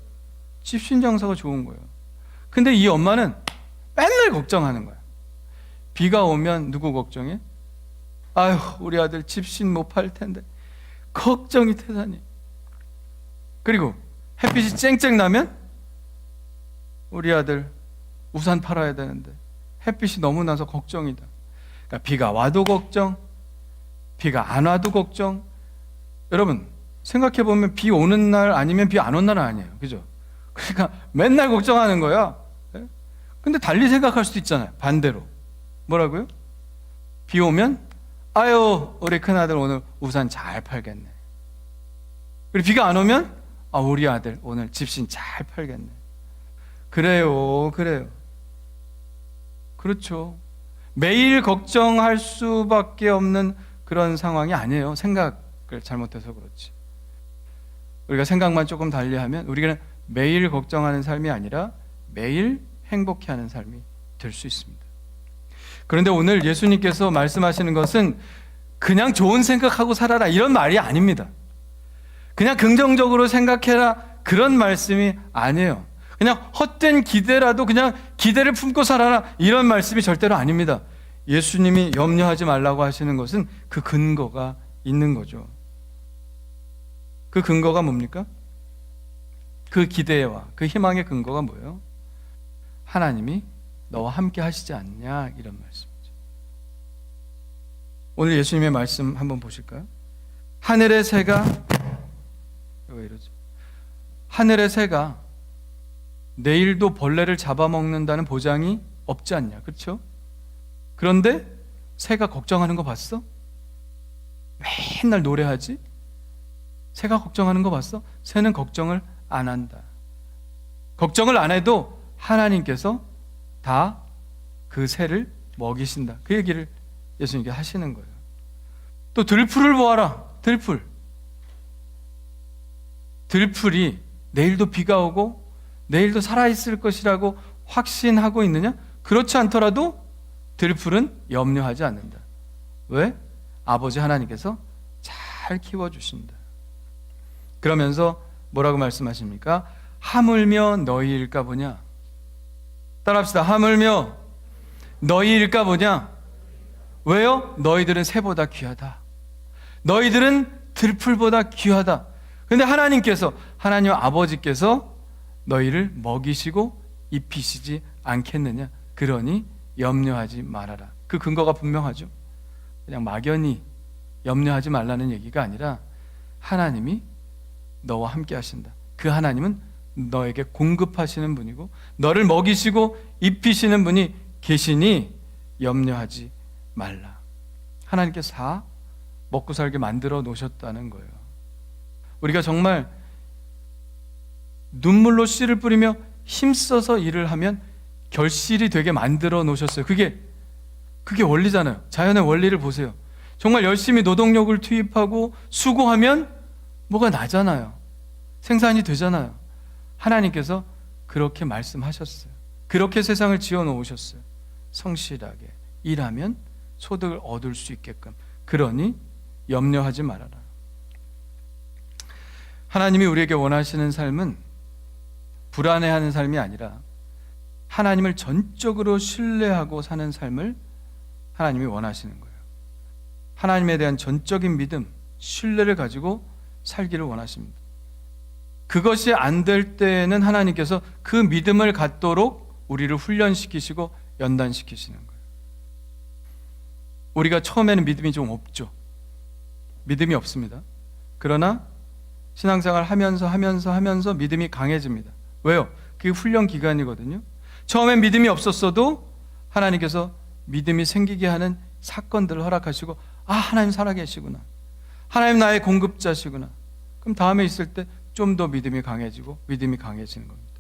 집신장사가 좋은 거예요. 근데 이 엄마는 맨날 걱정하는 거야. 비가 오면 누구 걱정해? 아유, 우리 아들 집신 못 팔 텐데 걱정이 태산이. 그리고 햇빛이 쨍쨍 나면 우리 아들 우산 팔아야 되는데 햇빛이 너무 나서 걱정이다. 그러니까 비가 와도 걱정, 비가 안 와도 걱정. 여러분 생각해 보면 비 오는 날 아니면 비 안 온 날은 아니에요, 그죠? 그러니까 맨날 걱정하는 거야. 근데 달리 생각할 수도 있잖아요. 반대로 뭐라고요? 비 오면 아유, 우리 큰아들 오늘 우산 잘 팔겠네. 그리고 비가 안 오면 아, 우리 아들 오늘 집신 잘 팔겠네. 그래요. 그렇죠. 매일 걱정할 수밖에 없는 그런 상황이 아니에요. 생각을 잘못해서 그렇지. 우리가 생각만 조금 달리하면 우리가 매일 걱정하는 삶이 아니라 매일 행복해하는 삶이 될 수 있습니다. 그런데 오늘 예수님께서 말씀하시는 것은 그냥 좋은 생각하고 살아라 이런 말이 아닙니다. 그냥 긍정적으로 생각해라 그런 말씀이 아니에요. 그냥 헛된 기대라도 그냥 기대를 품고 살아라 이런 말씀이 절대로 아닙니다. 예수님이 염려하지 말라고 하시는 것은 그 근거가 있는 거죠. 그 근거가 뭡니까? 그 기대와 그 희망의 근거가 뭐예요? 하나님이 너와 함께 하시지 않냐 이런 말씀이죠. 오늘 예수님의 말씀 한번 보실까요? 하늘의 새가 왜 이러지? 하늘의 새가 내일도 벌레를 잡아먹는다는 보장이 없지 않냐, 그렇죠? 그런데 새가 걱정하는 거 봤어? 맨날 노래하지? 새가 걱정하는 거 봤어? 새는 걱정을 안 한다. 걱정을 안 해도 하나님께서 다 그 새를 먹이신다. 그 얘기를 예수님께 하시는 거예요. 또 들풀을 보아라. 들풀이 내일도 비가 오고 내일도 살아있을 것이라고 확신하고 있느냐? 그렇지 않더라도 들풀은 염려하지 않는다. 왜? 아버지 하나님께서 잘 키워주신다. 그러면서 뭐라고 말씀하십니까? 하물며 너희일까 보냐? 따라합시다. 하물며 너희일까 보냐? 왜요? 너희들은 새보다 귀하다. 너희들은 들풀보다 귀하다. 근데 하나님 아버지께서 너희를 먹이시고 입히시지 않겠느냐? 그러니 염려하지 말아라. 그 근거가 분명하죠. 그냥 막연히 염려하지 말라는 얘기가 아니라 하나님이 너와 함께 하신다. 그 하나님은 너에게 공급하시는 분이고 너를 먹이시고 입히시는 분이 계시니 염려하지 말라. 하나님께서 다 먹고 살게 만들어 놓으셨다는 거예요. 우리가 정말 눈물로 씨를 뿌리며 힘써서 일을 하면 결실이 되게 만들어 놓으셨어요. 그게 원리잖아요. 자연의 원리를 보세요. 정말 열심히 노동력을 투입하고 수고하면 뭐가 나잖아요. 생산이 되잖아요. 하나님께서 그렇게 말씀하셨어요. 그렇게 세상을 지어 놓으셨어요. 성실하게 일하면 소득을 얻을 수 있게끔. 그러니 염려하지 말아라. 하나님이 우리에게 원하시는 삶은 불안해하는 삶이 아니라 하나님을 전적으로 신뢰하고 사는 삶을 하나님이 원하시는 거예요. 하나님에 대한 전적인 믿음, 신뢰를 가지고 살기를 원하십니다. 그것이 안 될 때에는 하나님께서 그 믿음을 갖도록 우리를 훈련시키시고 연단시키시는 거예요. 우리가 처음에는 믿음이 좀 없죠. 믿음이 없습니다. 그러나 신앙생활 하면서 믿음이 강해집니다. 왜요? 그게 훈련 기간이거든요. 처음엔 믿음이 없었어도 하나님께서 믿음이 생기게 하는 사건들을 허락하시고, 아, 하나님 살아계시구나, 하나님 나의 공급자시구나. 그럼 다음에 있을 때 좀 더 믿음이 강해지고 믿음이 강해지는 겁니다.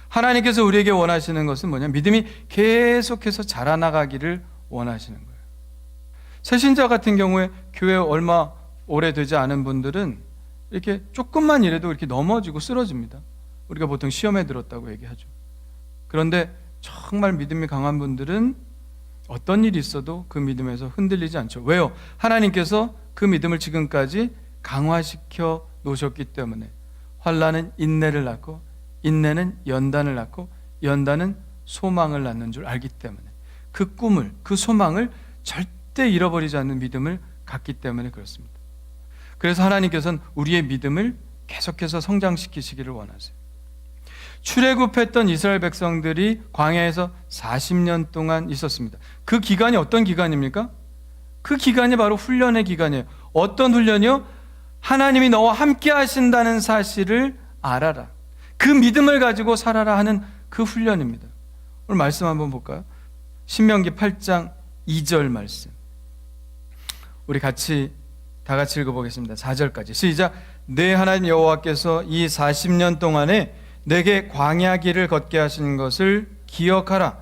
하나님께서 우리에게 원하시는 것은 뭐냐? 믿음이 계속해서 자라나가기를 원하시는 거예요. 새신자 같은 경우에 교회 얼마 오래되지 않은 분들은 이렇게 조금만 일해도 이렇게 넘어지고 쓰러집니다. 우리가 보통 시험에 들었다고 얘기하죠. 그런데 정말 믿음이 강한 분들은 어떤 일이 있어도 그 믿음에서 흔들리지 않죠. 왜요? 하나님께서 그 믿음을 지금까지 강화시켜 놓으셨기 때문에. 환난은 인내를 낳고, 인내는 연단을 낳고, 연단은 소망을 낳는 줄 알기 때문에. 그 꿈을, 그 소망을 절대 잃어버리지 않는 믿음을 갖기 때문에 그렇습니다. 그래서 하나님께서는 우리의 믿음을 계속해서 성장시키시기를 원하세요. 출애굽했던 이스라엘 백성들이 광야에서 40년 동안 있었습니다. 그 기간이 어떤 기간입니까? 그 기간이 바로 훈련의 기간이에요. 어떤 훈련이요? 하나님이 너와 함께 하신다는 사실을 알아라. 그 믿음을 가지고 살아라 하는 그 훈련입니다. 오늘 말씀 한번 볼까요? 신명기 8장 2절 말씀. 우리 다 같이 읽어보겠습니다. 4절까지 시작. 내 하나님 여호와께서 이 40년 동안에 내게 광야 길을 걷게 하신 것을 기억하라.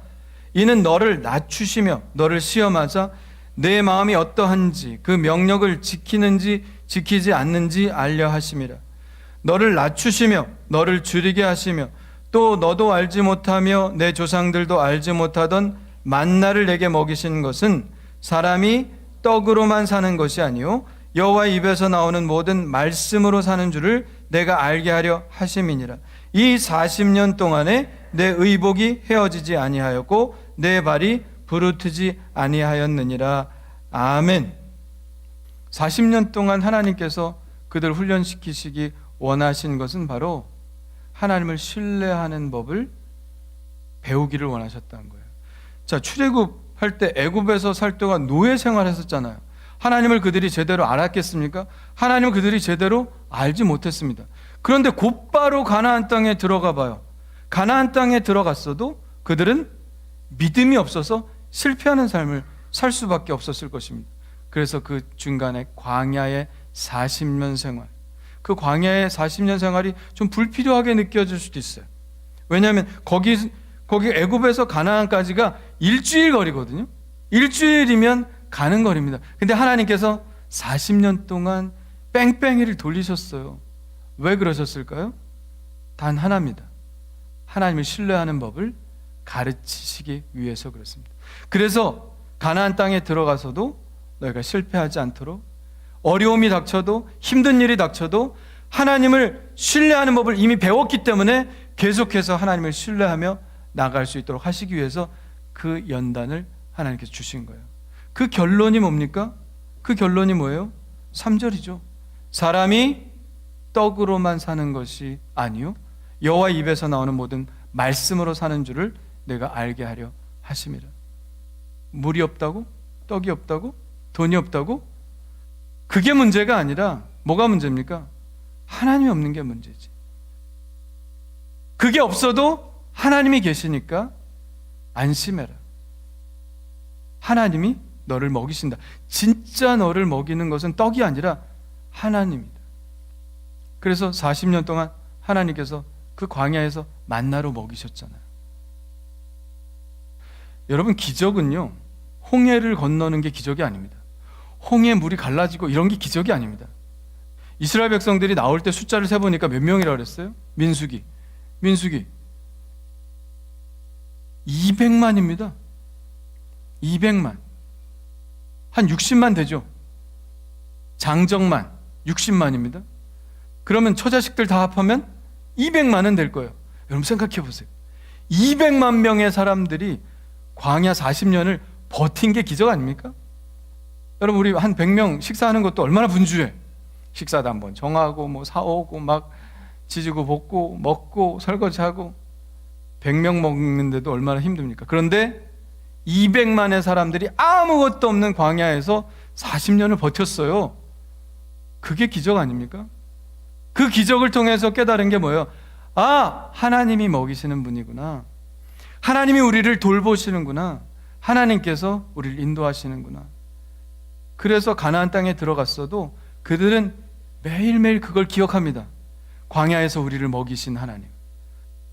이는 너를 낮추시며 너를 시험하사 내 마음이 어떠한지 그 명령을 지키는지 지키지 않는지 알려 하심이라. 너를 낮추시며 너를 줄이게 하시며 또 너도 알지 못하며 내 조상들도 알지 못하던 만나를 내게 먹이신 것은 사람이 떡으로만 사는 것이 아니요 여호와의 입에서 나오는 모든 말씀으로 사는 줄을 내가 알게 하려 하심이니라. 이 40년 동안에 내 의복이 헤어지지 아니하였고 내 발이 부르트지 아니하였느니라. 아멘. 40년 동안 하나님께서 그들을 훈련시키시기 원하신 것은 바로 하나님을 신뢰하는 법을 배우기를 원하셨다는 거예요. 자, 출애굽할 때 애굽에서 살 동안 노예 생활했었잖아요. 하나님을 그들이 제대로 알았겠습니까? 하나님을 그들이 제대로 알지 못했습니다. 그런데 곧바로 가나안 땅에 들어가 봐요. 가나안 땅에 들어갔어도 그들은 믿음이 없어서 실패하는 삶을 살 수밖에 없었을 것입니다. 그래서 그 중간에 광야의 40년 생활, 그 광야의 40년 생활이 좀 불필요하게 느껴질 수도 있어요. 왜냐하면 거기 애굽에서 가나안까지가 일주일 거리거든요. 일주일이면 가는 거리입니다. 근데 하나님께서 40년 동안 뺑뺑이를 돌리셨어요. 왜 그러셨을까요? 단 하나입니다. 하나님을 신뢰하는 법을 가르치시기 위해서 그렇습니다. 그래서 가나안 땅에 들어가서도 너희가 실패하지 않도록, 어려움이 닥쳐도 힘든 일이 닥쳐도 하나님을 신뢰하는 법을 이미 배웠기 때문에 계속해서 하나님을 신뢰하며 나갈 수 있도록 하시기 위해서 그 연단을 하나님께서 주신 거예요. 그 결론이 뭡니까? 그 결론이 뭐예요? 3절이죠. 사람이 떡으로만 사는 것이 아니요 여호와의 입에서 나오는 모든 말씀으로 사는 줄을 내가 알게 하려 하심이라. 물이 없다고? 떡이 없다고? 돈이 없다고? 그게 문제가 아니라 뭐가 문제입니까? 하나님이 없는 게 문제지. 그게 없어도 하나님이 계시니까 안심해라. 하나님이 너를 먹이신다. 진짜 너를 먹이는 것은 떡이 아니라 하나님이다. 그래서 40년 동안 하나님께서 그 광야에서 만나로 먹이셨잖아요. 여러분, 기적은요, 홍해를 건너는 게 기적이 아닙니다. 홍해 물이 갈라지고 이런 게 기적이 아닙니다. 이스라엘 백성들이 나올 때 숫자를 세보니까 몇 명이라고 그랬어요? 민수기 200만입니다. 200만. 한 60만 되죠. 장정만 60만입니다. 그러면 처자식들 다 합하면 200만은 될 거예요. 여러분 생각해 보세요. 200만 명의 사람들이 광야 40년을 버틴 게 기적 아닙니까? 여러분 우리 한 100명 식사하는 것도 얼마나 분주해. 식사도 한번 정하고 뭐 사오고 막 지지고 볶고 먹고 설거지하고 100명 먹는데도 얼마나 힘듭니까? 그런데 200만의 사람들이 아무것도 없는 광야에서 40년을 버텼어요. 그게 기적 아닙니까? 그 기적을 통해서 깨달은 게 뭐예요? 아, 하나님이 먹이시는 분이구나. 하나님이 우리를 돌보시는구나. 하나님께서 우리를 인도하시는구나. 그래서 가나안 땅에 들어갔어도 그들은 매일매일 그걸 기억합니다. 광야에서 우리를 먹이신 하나님,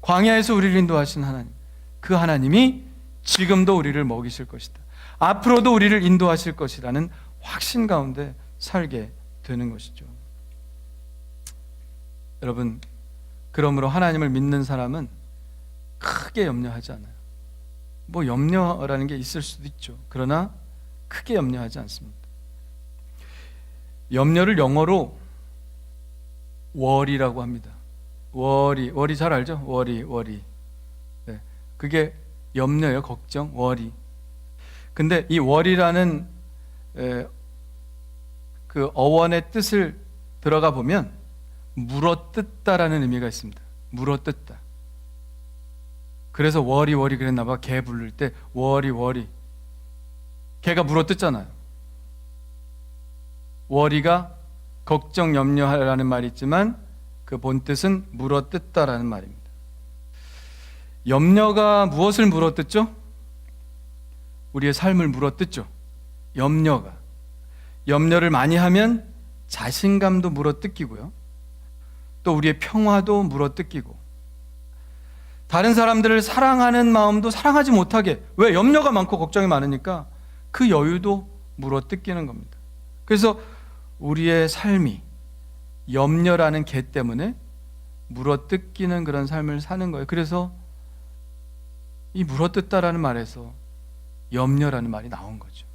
광야에서 우리를 인도하신 하나님, 그 하나님이 지금도 우리를 먹이실 것이다. 앞으로도 우리를 인도하실 것이라는 확신 가운데 살게 되는 것이죠. 여러분, 그러므로 하나님을 믿는 사람은 크게 염려하지 않아요. 뭐 염려라는 게 있을 수도 있죠. 그러나 크게 염려하지 않습니다. 염려를 영어로 worry라고 합니다. worry 잘 알죠? worry. 네, 그게 염려예요. 걱정, worry. 근데 이 worry라는 그 어원의 뜻을 들어가 보면 물어뜯다라는 의미가 있습니다. 물어뜯다. 그래서 worry 그랬나 봐. 개 부를 때 worry. 개가 물어뜯잖아요. worry가 걱정, 염려하라는 말이 있지만 그 본뜻은 물어뜯다라는 말입니다. 염려가 무엇을 물어뜯죠? 우리의 삶을 물어뜯죠. 염려를 많이 하면 자신감도 물어뜯기고요. 또 우리의 평화도 물어뜯기고, 다른 사람들을 사랑하는 마음도 사랑하지 못하게, 왜? 염려가 많고 걱정이 많으니까 그 여유도 물어뜯기는 겁니다. 그래서 우리의 삶이 염려라는 개 때문에 물어뜯기는 그런 삶을 사는 거예요. 그래서 이 물어뜯다라는 말에서 염려라는 말이 나온 거죠.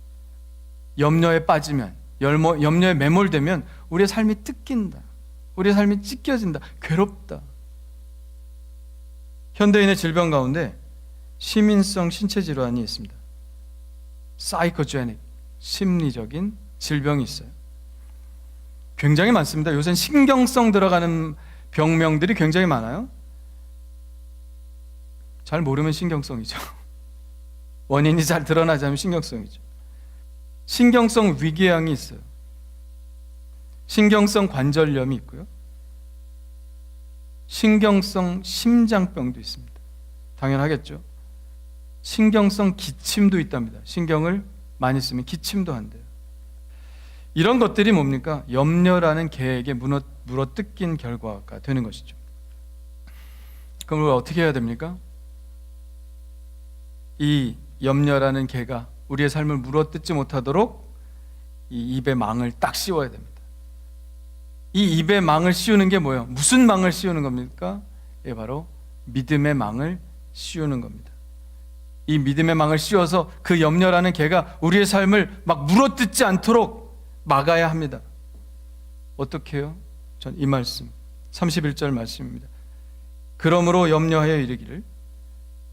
염려에 빠지면, 염려에 매몰되면 우리의 삶이 뜯긴다. 우리의 삶이 찢겨진다. 괴롭다. 현대인의 질병 가운데 시민성 신체 질환이 있습니다. 사이코제닉, 심리적인 질병이 있어요. 굉장히 많습니다. 요새는 신경성 들어가는 병명들이 굉장히 많아요. 잘 모르면 신경성이죠. 원인이 잘 드러나지 않으면 신경성이죠. 신경성 위궤양이 있어요. 신경성 관절염이 있고요. 신경성 심장병도 있습니다. 당연하겠죠. 신경성 기침도 있답니다. 신경을 많이 쓰면 기침도 한대요. 이런 것들이 뭡니까? 염려라는 개에게 물어뜯긴 결과가 되는 것이죠. 그럼 우리가 어떻게 해야 됩니까? 이 염려라는 개가 우리의 삶을 물어뜯지 못하도록 이 입에 망을 딱 씌워야 됩니다. 이 입에 망을 씌우는 게 뭐예요? 무슨 망을 씌우는 겁니까? 예, 바로 믿음의 망을 씌우는 겁니다. 이 믿음의 망을 씌워서 그 염려라는 개가 우리의 삶을 막 물어뜯지 않도록 막아야 합니다. 어떻게 해요? 전 이 말씀 31절 말씀입니다. 그러므로 염려하여 이르기를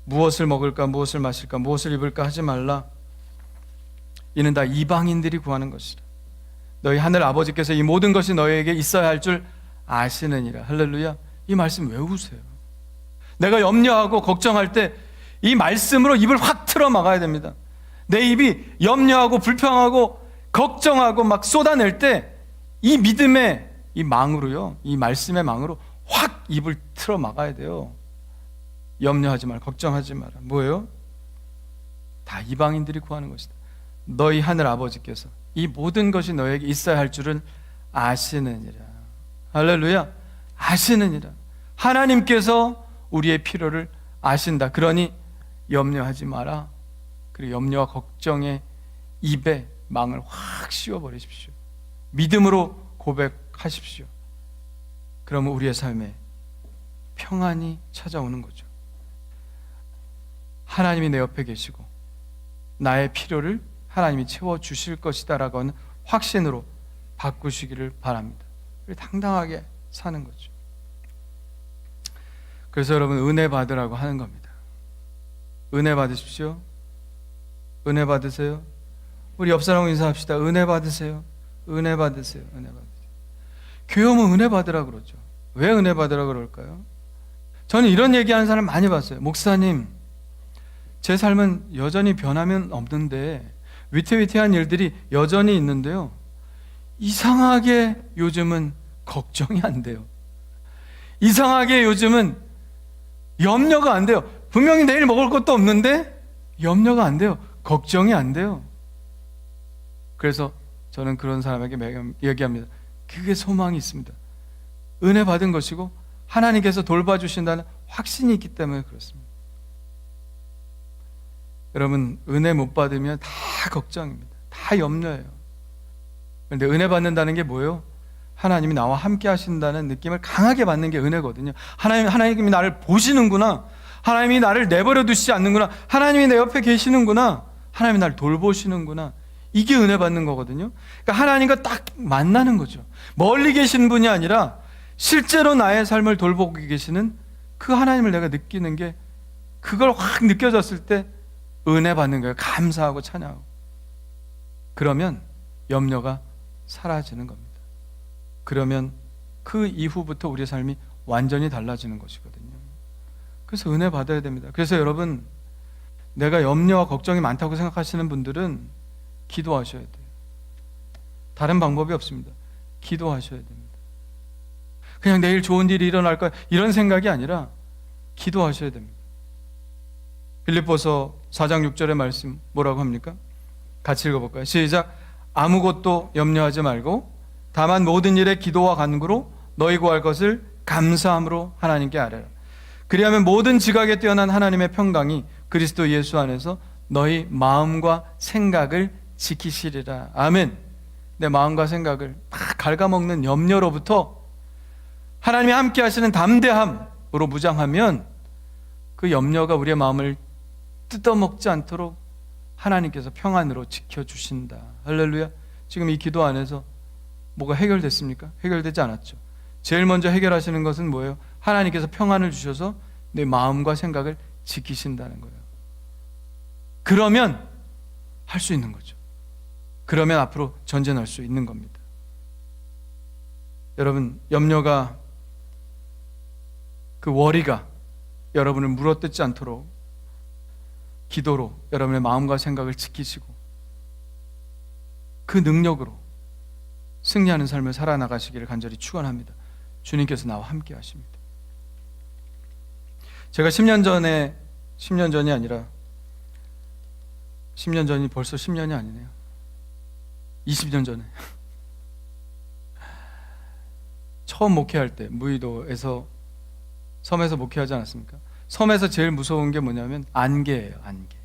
무엇을 먹을까, 무엇을 마실까, 무엇을 입을까 하지 말라. 이는 다 이방인들이 구하는 것이라. 너희 하늘 아버지께서 이 모든 것이 너희에게 있어야 할 줄 아시느니라. 할렐루야. 이 말씀 외우세요. 내가 염려하고 걱정할 때 이 말씀으로 입을 확 틀어 막아야 됩니다. 내 입이 염려하고 불평하고 걱정하고 막 쏟아낼 때 이 믿음의 이 망으로요, 이 말씀의 망으로 확 입을 틀어 막아야 돼요. 염려하지 마라, 걱정하지 마라. 뭐예요? 다 이방인들이 구하는 것이다. 너희 하늘 아버지께서 이 모든 것이 너에게 있어야 할 줄은 아시느니라. 할렐루야. 아시느니라. 하나님께서 우리의 필요를 아신다. 그러니 염려하지 마라. 그리고 염려와 걱정의 입에 망을 확 씌워버리십시오. 믿음으로 고백하십시오. 그러면 우리의 삶에 평안이 찾아오는 거죠. 하나님이 내 옆에 계시고 나의 필요를 하나님이 채워주실 것이다라고 하는 확신으로 바꾸시기를 바랍니다. 당당하게 사는 거죠. 그래서 여러분, 은혜 받으라고 하는 겁니다. 은혜 받으십시오. 은혜 받으세요. 우리 옆 사람하고 인사합시다. 은혜 받으세요. 은혜 받으세요. 은혜 받으세요. 교회 오면 은혜 받으라 그러죠. 왜 은혜 받으라 그럴까요? 저는 이런 얘기하는 사람 많이 봤어요. 목사님, 제 삶은 여전히 변함은 없는데 위태위태한 일들이 여전히 있는데요, 이상하게 요즘은 걱정이 안 돼요. 이상하게 요즘은 염려가 안 돼요. 분명히 내일 먹을 것도 없는데 염려가 안 돼요. 걱정이 안 돼요. 그래서 저는 그런 사람에게 얘기합니다. 그게 소망이 있습니다. 은혜 받은 것이고 하나님께서 돌봐주신다는 확신이 있기 때문에 그렇습니다. 여러분, 은혜 못 받으면 다 걱정입니다. 다 염려예요. 그런데 은혜 받는다는 게 뭐예요? 하나님이 나와 함께 하신다는 느낌을 강하게 받는 게 은혜거든요. 하나님이 나를 보시는구나. 하나님이 나를 내버려 두시지 않는구나. 하나님이 내 옆에 계시는구나. 하나님이 나를 돌보시는구나. 이게 은혜 받는 거거든요. 그러니까 하나님과 딱 만나는 거죠. 멀리 계신 분이 아니라 실제로 나의 삶을 돌보고 계시는 그 하나님을 내가 느끼는 게, 그걸 확 느껴졌을 때 은혜 받는 거예요. 감사하고 찬양하고. 그러면 염려가 사라지는 겁니다. 그러면 그 이후부터 우리의 삶이 완전히 달라지는 것이거든요. 그래서 은혜 받아야 됩니다. 그래서 여러분, 내가 염려와 걱정이 많다고 생각하시는 분들은 기도하셔야 돼요. 다른 방법이 없습니다. 기도하셔야 됩니다. 그냥 내일 좋은 일이 일어날까 이런 생각이 아니라 기도하셔야 됩니다. 빌립보서 4장 6절의 말씀 뭐라고 합니까? 같이 읽어볼까요? 시작. 아무것도 염려하지 말고 다만 모든 일에 기도와 간구로 너희 구할 것을 감사함으로 하나님께 아뢰라. 그리하면 모든 지각에 뛰어난 하나님의 평강이 그리스도 예수 안에서 너희 마음과 생각을 지키시리라. 아멘. 내 마음과 생각을 막 갉아먹는 염려로부터 하나님이 함께 하시는 담대함으로 무장하면 그 염려가 우리의 마음을 뜯어먹지 않도록 하나님께서 평안으로 지켜주신다. 할렐루야. 지금 이 기도 안에서 뭐가 해결됐습니까? 해결되지 않았죠. 제일 먼저 해결하시는 것은 뭐예요? 하나님께서 평안을 주셔서 내 마음과 생각을 지키신다는 거예요. 그러면 할 수 있는 거죠. 그러면 앞으로 전진할 수 있는 겁니다. 여러분, 염려가, 그 worry가 여러분을 물어뜯지 않도록 기도로 여러분의 마음과 생각을 지키시고 그 능력으로 승리하는 삶을 살아나가시기를 간절히 축원합니다. 주님께서 나와 함께 하십니다. 제가 10년 전이 아니라 10년 전이 벌써 10년이 아니네요. 20년 전에 처음 목회할 때 무의도에서, 섬에서 목회하지 않았습니까? 섬에서 제일 무서운 게 뭐냐면 안개예요. 안개.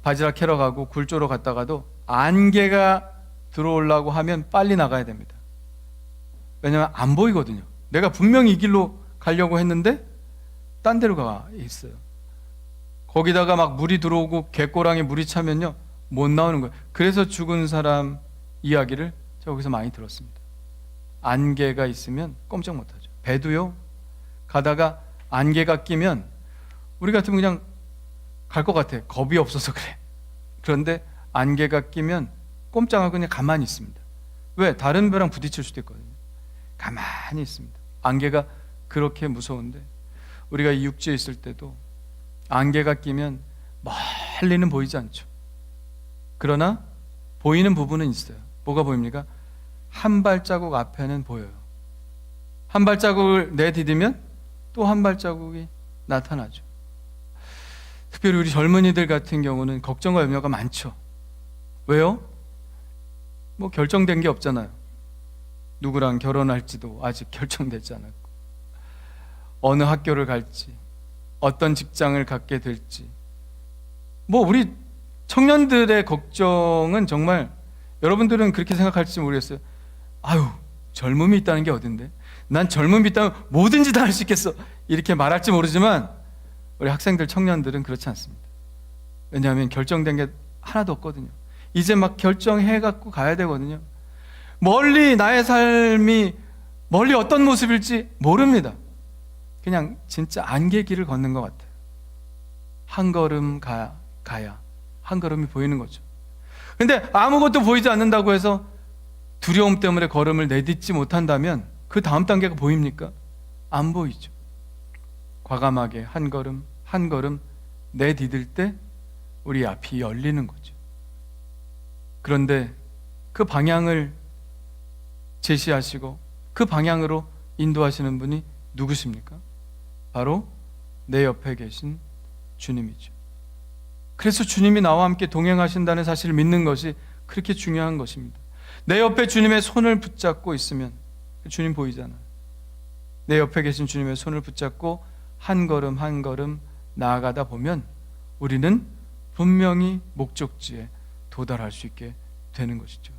바지락 캐러 가고 굴 쪼러 갔다가도 안개가 들어오려고 하면 빨리 나가야 됩니다. 왜냐하면 안 보이거든요. 내가 분명히 이 길로 가려고 했는데 딴 데로 가 있어요. 거기다가 막 물이 들어오고 갯고랑에 물이 차면요 못 나오는 거예요. 그래서 죽은 사람 이야기를 제가 거기서 많이 들었습니다. 안개가 있으면 꼼짝 못하죠. 배도요, 가다가 안개가 끼면 우리 같으면 그냥 갈 것 같아. 겁이 없어서 그래. 그런데 안개가 끼면 꼼짝하고 그냥 가만히 있습니다. 왜? 다른 배랑 부딪힐 수도 있거든요. 가만히 있습니다. 안개가 그렇게 무서운데 우리가 이 육지에 있을 때도 안개가 끼면 멀리는 보이지 않죠. 그러나 보이는 부분은 있어요. 뭐가 보입니까? 한 발자국 앞에는 보여요. 한 발자국을 내디디면 또 한 발자국이 나타나죠. 특별히 우리 젊은이들 같은 경우는 걱정과 염려가 많죠. 왜요? 뭐 결정된 게 없잖아요. 누구랑 결혼할지도 아직 결정되지 않았고, 어느 학교를 갈지, 어떤 직장을 갖게 될지, 뭐 우리 청년들의 걱정은 정말, 여러분들은 그렇게 생각할지 모르겠어요. 아유, 젊음이 있다는 게 어딘데? 난 젊음이 있다면 뭐든지 다 할 수 있겠어. 이렇게 말할지 모르지만 우리 학생들, 청년들은 그렇지 않습니다. 왜냐하면 결정된 게 하나도 없거든요. 이제 막 결정해갖고 가야 되거든요. 멀리 나의 삶이 멀리 어떤 모습일지 모릅니다. 그냥 진짜 안개길을 걷는 것 같아요. 한 걸음 가야 한 걸음이 보이는 거죠. 근데 아무것도 보이지 않는다고 해서 두려움 때문에 걸음을 내딛지 못한다면 그 다음 단계가 보입니까? 안 보이죠. 과감하게 한 걸음 한 걸음 내디딜 때 우리 앞이 열리는 거죠. 그런데 그 방향을 제시하시고 그 방향으로 인도하시는 분이 누구십니까? 바로 내 옆에 계신 주님이죠. 그래서 주님이 나와 함께 동행하신다는 사실을 믿는 것이 그렇게 중요한 것입니다. 내 옆에 주님의 손을 붙잡고 있으면, 주님 보이잖아요. 내 옆에 계신 주님의 손을 붙잡고 한 걸음 한 걸음 나아가다 보면 우리는 분명히 목적지에 도달할 수 있게 되는 것이죠.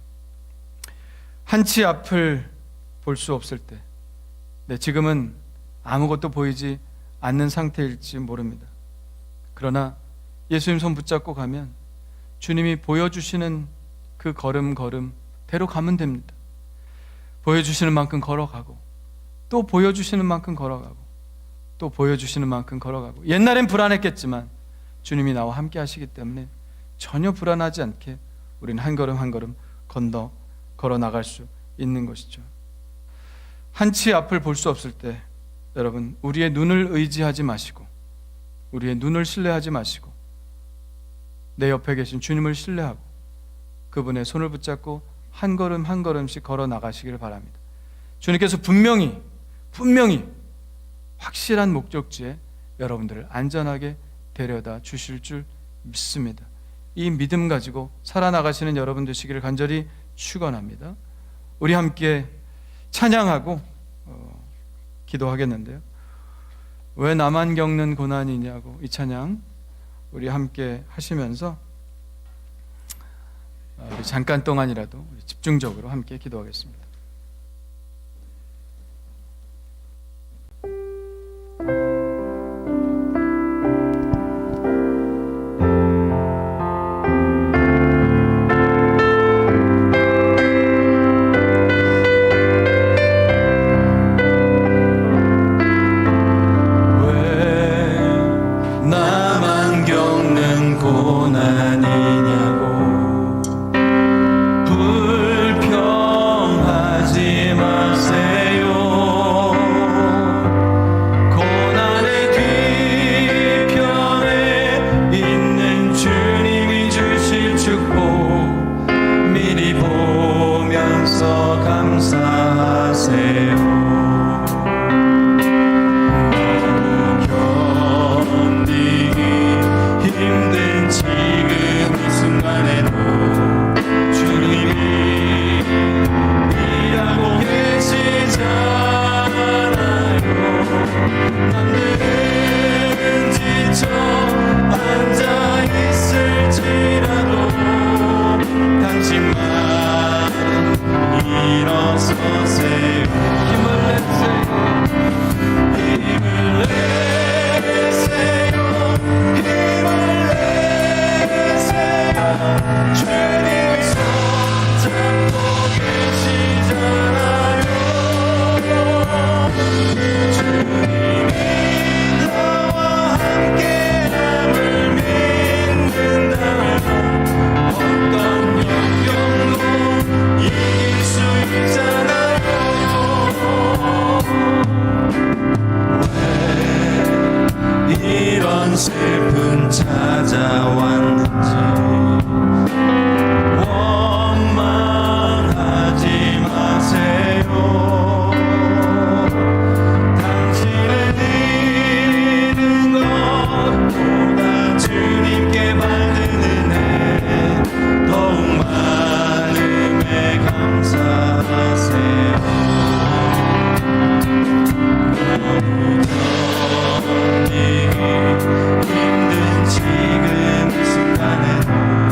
한치 앞을 볼 수 없을 때, 지금은 아무것도 보이지 않는 상태일지 모릅니다. 그러나 예수님 손 붙잡고 가면 주님이 보여주시는 그 걸음대로 가면 됩니다. 보여주시는 만큼 걸어가고, 또 보여주시는 만큼 걸어가고, 또 보여주시는 만큼 걸어가고. 옛날엔 불안했겠지만 주님이 나와 함께 하시기 때문에 전혀 불안하지 않게 우리는 한 걸음 한 걸음 걸어 나갈 수 있는 것이죠. 한치 앞을 볼 수 없을 때 여러분, 우리의 눈을 의지하지 마시고, 우리의 눈을 신뢰하지 마시고, 내 옆에 계신 주님을 신뢰하고 그분의 손을 붙잡고 한 걸음 한 걸음씩 걸어 나가시기를 바랍니다. 주님께서 분명히 확실한 목적지에 여러분들을 안전하게 데려다 주실 줄 믿습니다. 이 믿음 가지고 살아나가시는 여러분 되시기를 간절히 축원합니다. 우리 함께 찬양하고 기도하겠는데요. 왜 나만 겪는 고난이냐고, 이 찬양 우리 함께 하시면서 우리 잠깐 동안이라도 집중적으로 함께 기도하겠습니다. 이런 슬픔 찾아왔는지 원망하지 마세요. 당신의 잃은 것보다 주님께 받은 은혜 더욱 많음에 감사하세요. 힘든 지금 이 순간에도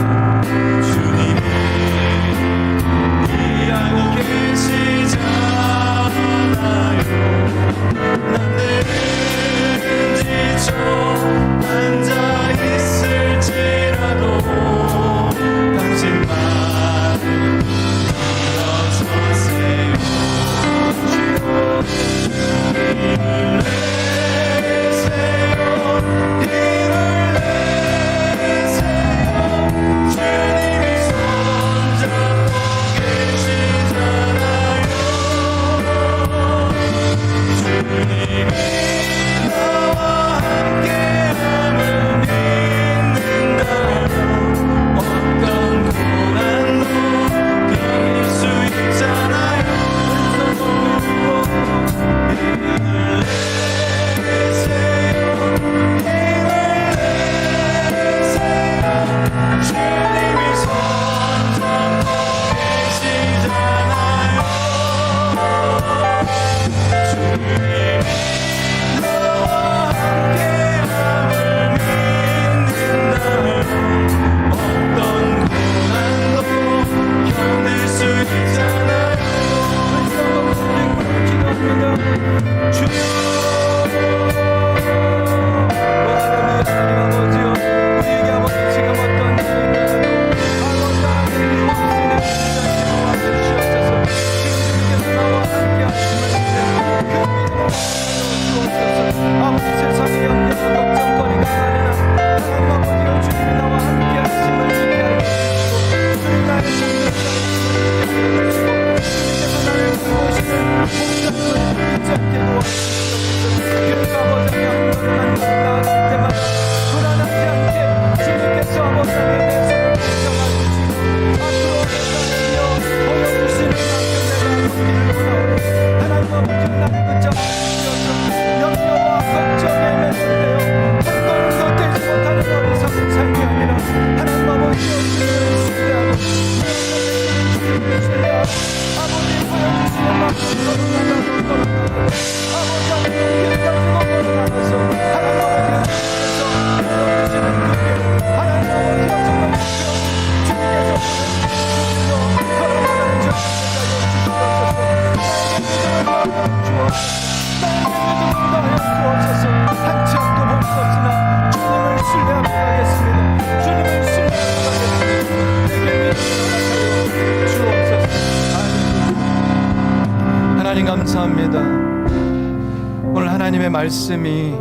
말씀이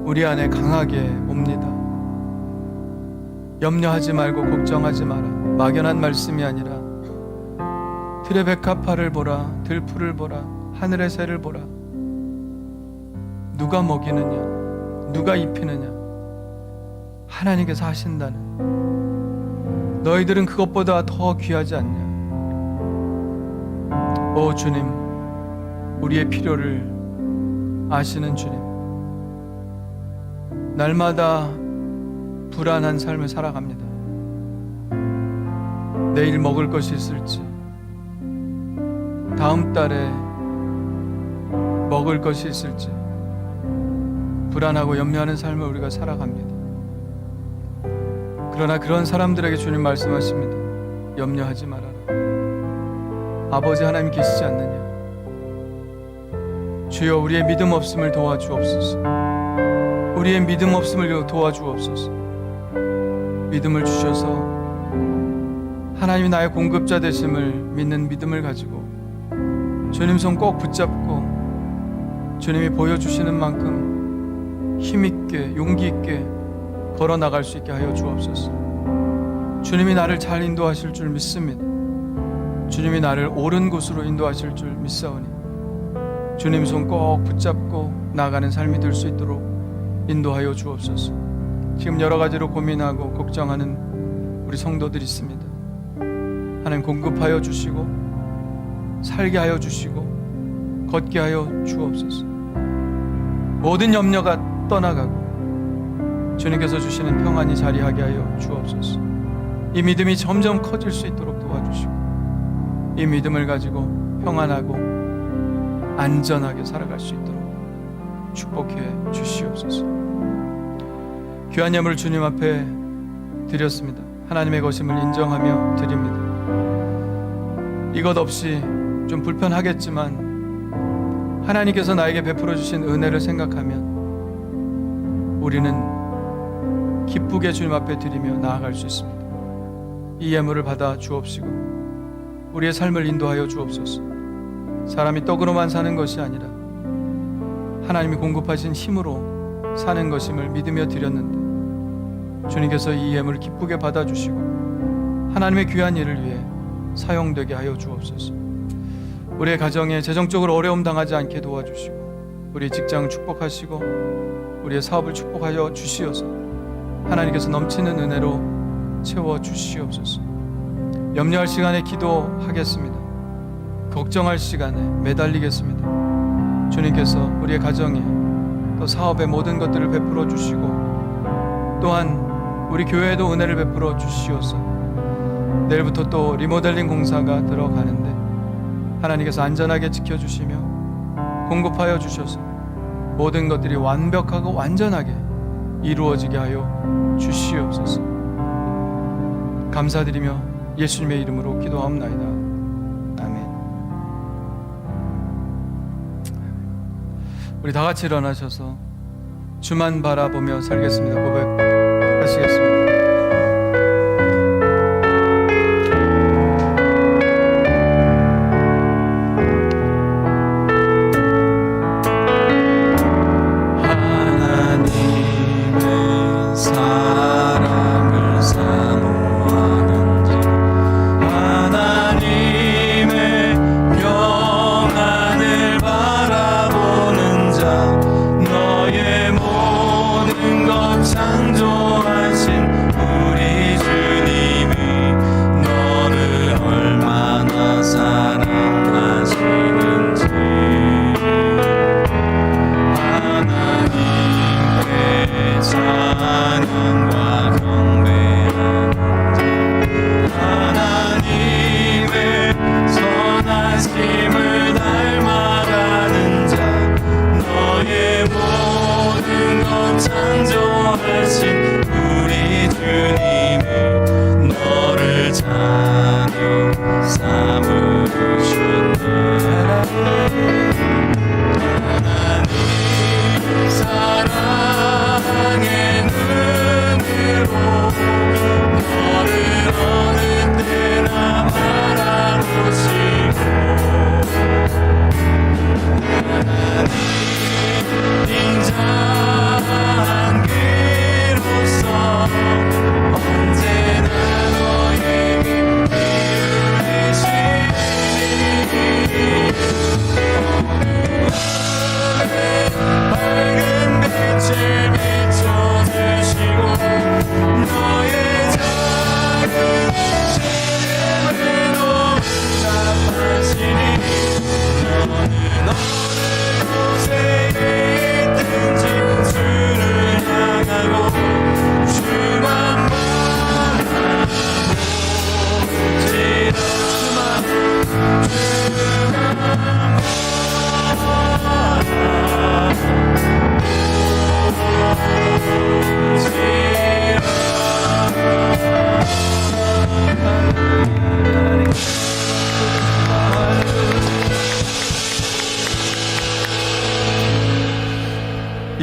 우리 안에 강하게 옵니다. 염려하지 말고 걱정하지 마라. 막연한 말씀이 아니라 들의 백합화를 보라, 들풀을 보라, 하늘의 새를 보라. 누가 먹이느냐, 누가 입히느냐, 하나님께서 하신다는. 너희들은 그것보다 더 귀하지 않냐. 오 주님, 우리의 필요를 아시는 주님, 날마다 불안한 삶을 살아갑니다. 내일 먹을 것이 있을지, 다음 달에 먹을 것이 있을지 불안하고 염려하는 삶을 우리가 살아갑니다. 그러나 그런 사람들에게 주님 말씀하십니다. 염려하지 말아라. 아버지 하나님 계시지 않느냐. 주여, 우리의 믿음 없음을 도와주옵소서. 우리의 믿음 없음을 도와주옵소서. 믿음을 주셔서 하나님이 나의 공급자 되심을 믿는 믿음을 가지고 주님 손 꼭 붙잡고 주님이 보여주시는 만큼 힘있게 용기 있게 걸어 나갈 수 있게 하여 주옵소서. 주님이 나를 잘 인도하실 줄 믿습니다. 주님이 나를 옳은 곳으로 인도하실 줄 믿사오니 주님 손 꼭 붙잡고 나가는 삶이 될 수 있도록 인도하여 주옵소서. 지금 여러 가지로 고민하고 걱정하는 우리 성도들이 있습니다. 하나님 공급하여 주시고 살게 하여 주시고 걷게 하여 주옵소서. 모든 염려가 떠나가고 주님께서 주시는 평안이 자리하게 하여 주옵소서. 이 믿음이 점점 커질 수 있도록 도와주시고 이 믿음을 가지고 평안하고 안전하게 살아갈 수 있도록 축복해 주시옵소서. 귀한 예물 주님 앞에 드렸습니다. 하나님의 것임을 인정하며 드립니다. 이것 없이 좀 불편하겠지만 하나님께서 나에게 베풀어 주신 은혜를 생각하면 우리는 기쁘게 주님 앞에 드리며 나아갈 수 있습니다. 이 예물을 받아 주옵시고 우리의 삶을 인도하여 주옵소서. 사람이 떡으로만 사는 것이 아니라 하나님이 공급하신 힘으로 사는 것임을 믿으며 드렸는데 주님께서 이 예물을 기쁘게 받아주시고 하나님의 귀한 일을 위해 사용되게 하여 주옵소서. 우리의 가정에 재정적으로 어려움 당하지 않게 도와주시고 우리의 직장을 축복하시고 우리의 사업을 축복하여 주시어서 하나님께서 넘치는 은혜로 채워주시옵소서. 염려할 시간에 기도하겠습니다. 걱정할 시간에 매달리겠습니다. 주님께서 우리의 가정에 또 사업의 모든 것들을 베풀어 주시고 또한 우리 교회에도 은혜를 베풀어 주시옵소서. 내일부터 또 리모델링 공사가 들어가는데 하나님께서 안전하게 지켜주시며 공급하여 주셔서 모든 것들이 완벽하고 완전하게 이루어지게 하여 주시옵소서. 감사드리며 예수님의 이름으로 기도하옵나이다. 아멘. 우리 다 같이 일어나셔서 주만 바라보며 살겠습니다. 고백하시겠습니다. 하나님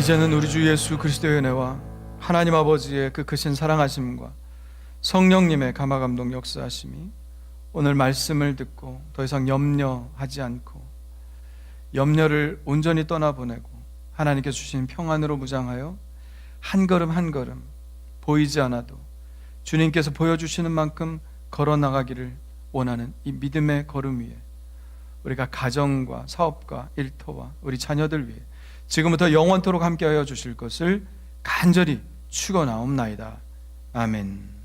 이제는 우리 주 예수 그리스도의 은혜와 하나님 아버지의 그 크신 사랑하심과 성령님의 감화감동 역사하심이 오늘 말씀을 듣고 더 이상 염려하지 않고 염려를 온전히 떠나보내고 하나님께 주신 평안으로 무장하여 한 걸음 한 걸음 보이지 않아도 주님께서 보여주시는 만큼 걸어나가기를 원하는 이 믿음의 걸음 위에 우리가 가정과 사업과 일터와 우리 자녀들 위해 지금부터 영원토록 함께하여 주실 것을 간절히 축원하옵나이다. 아멘.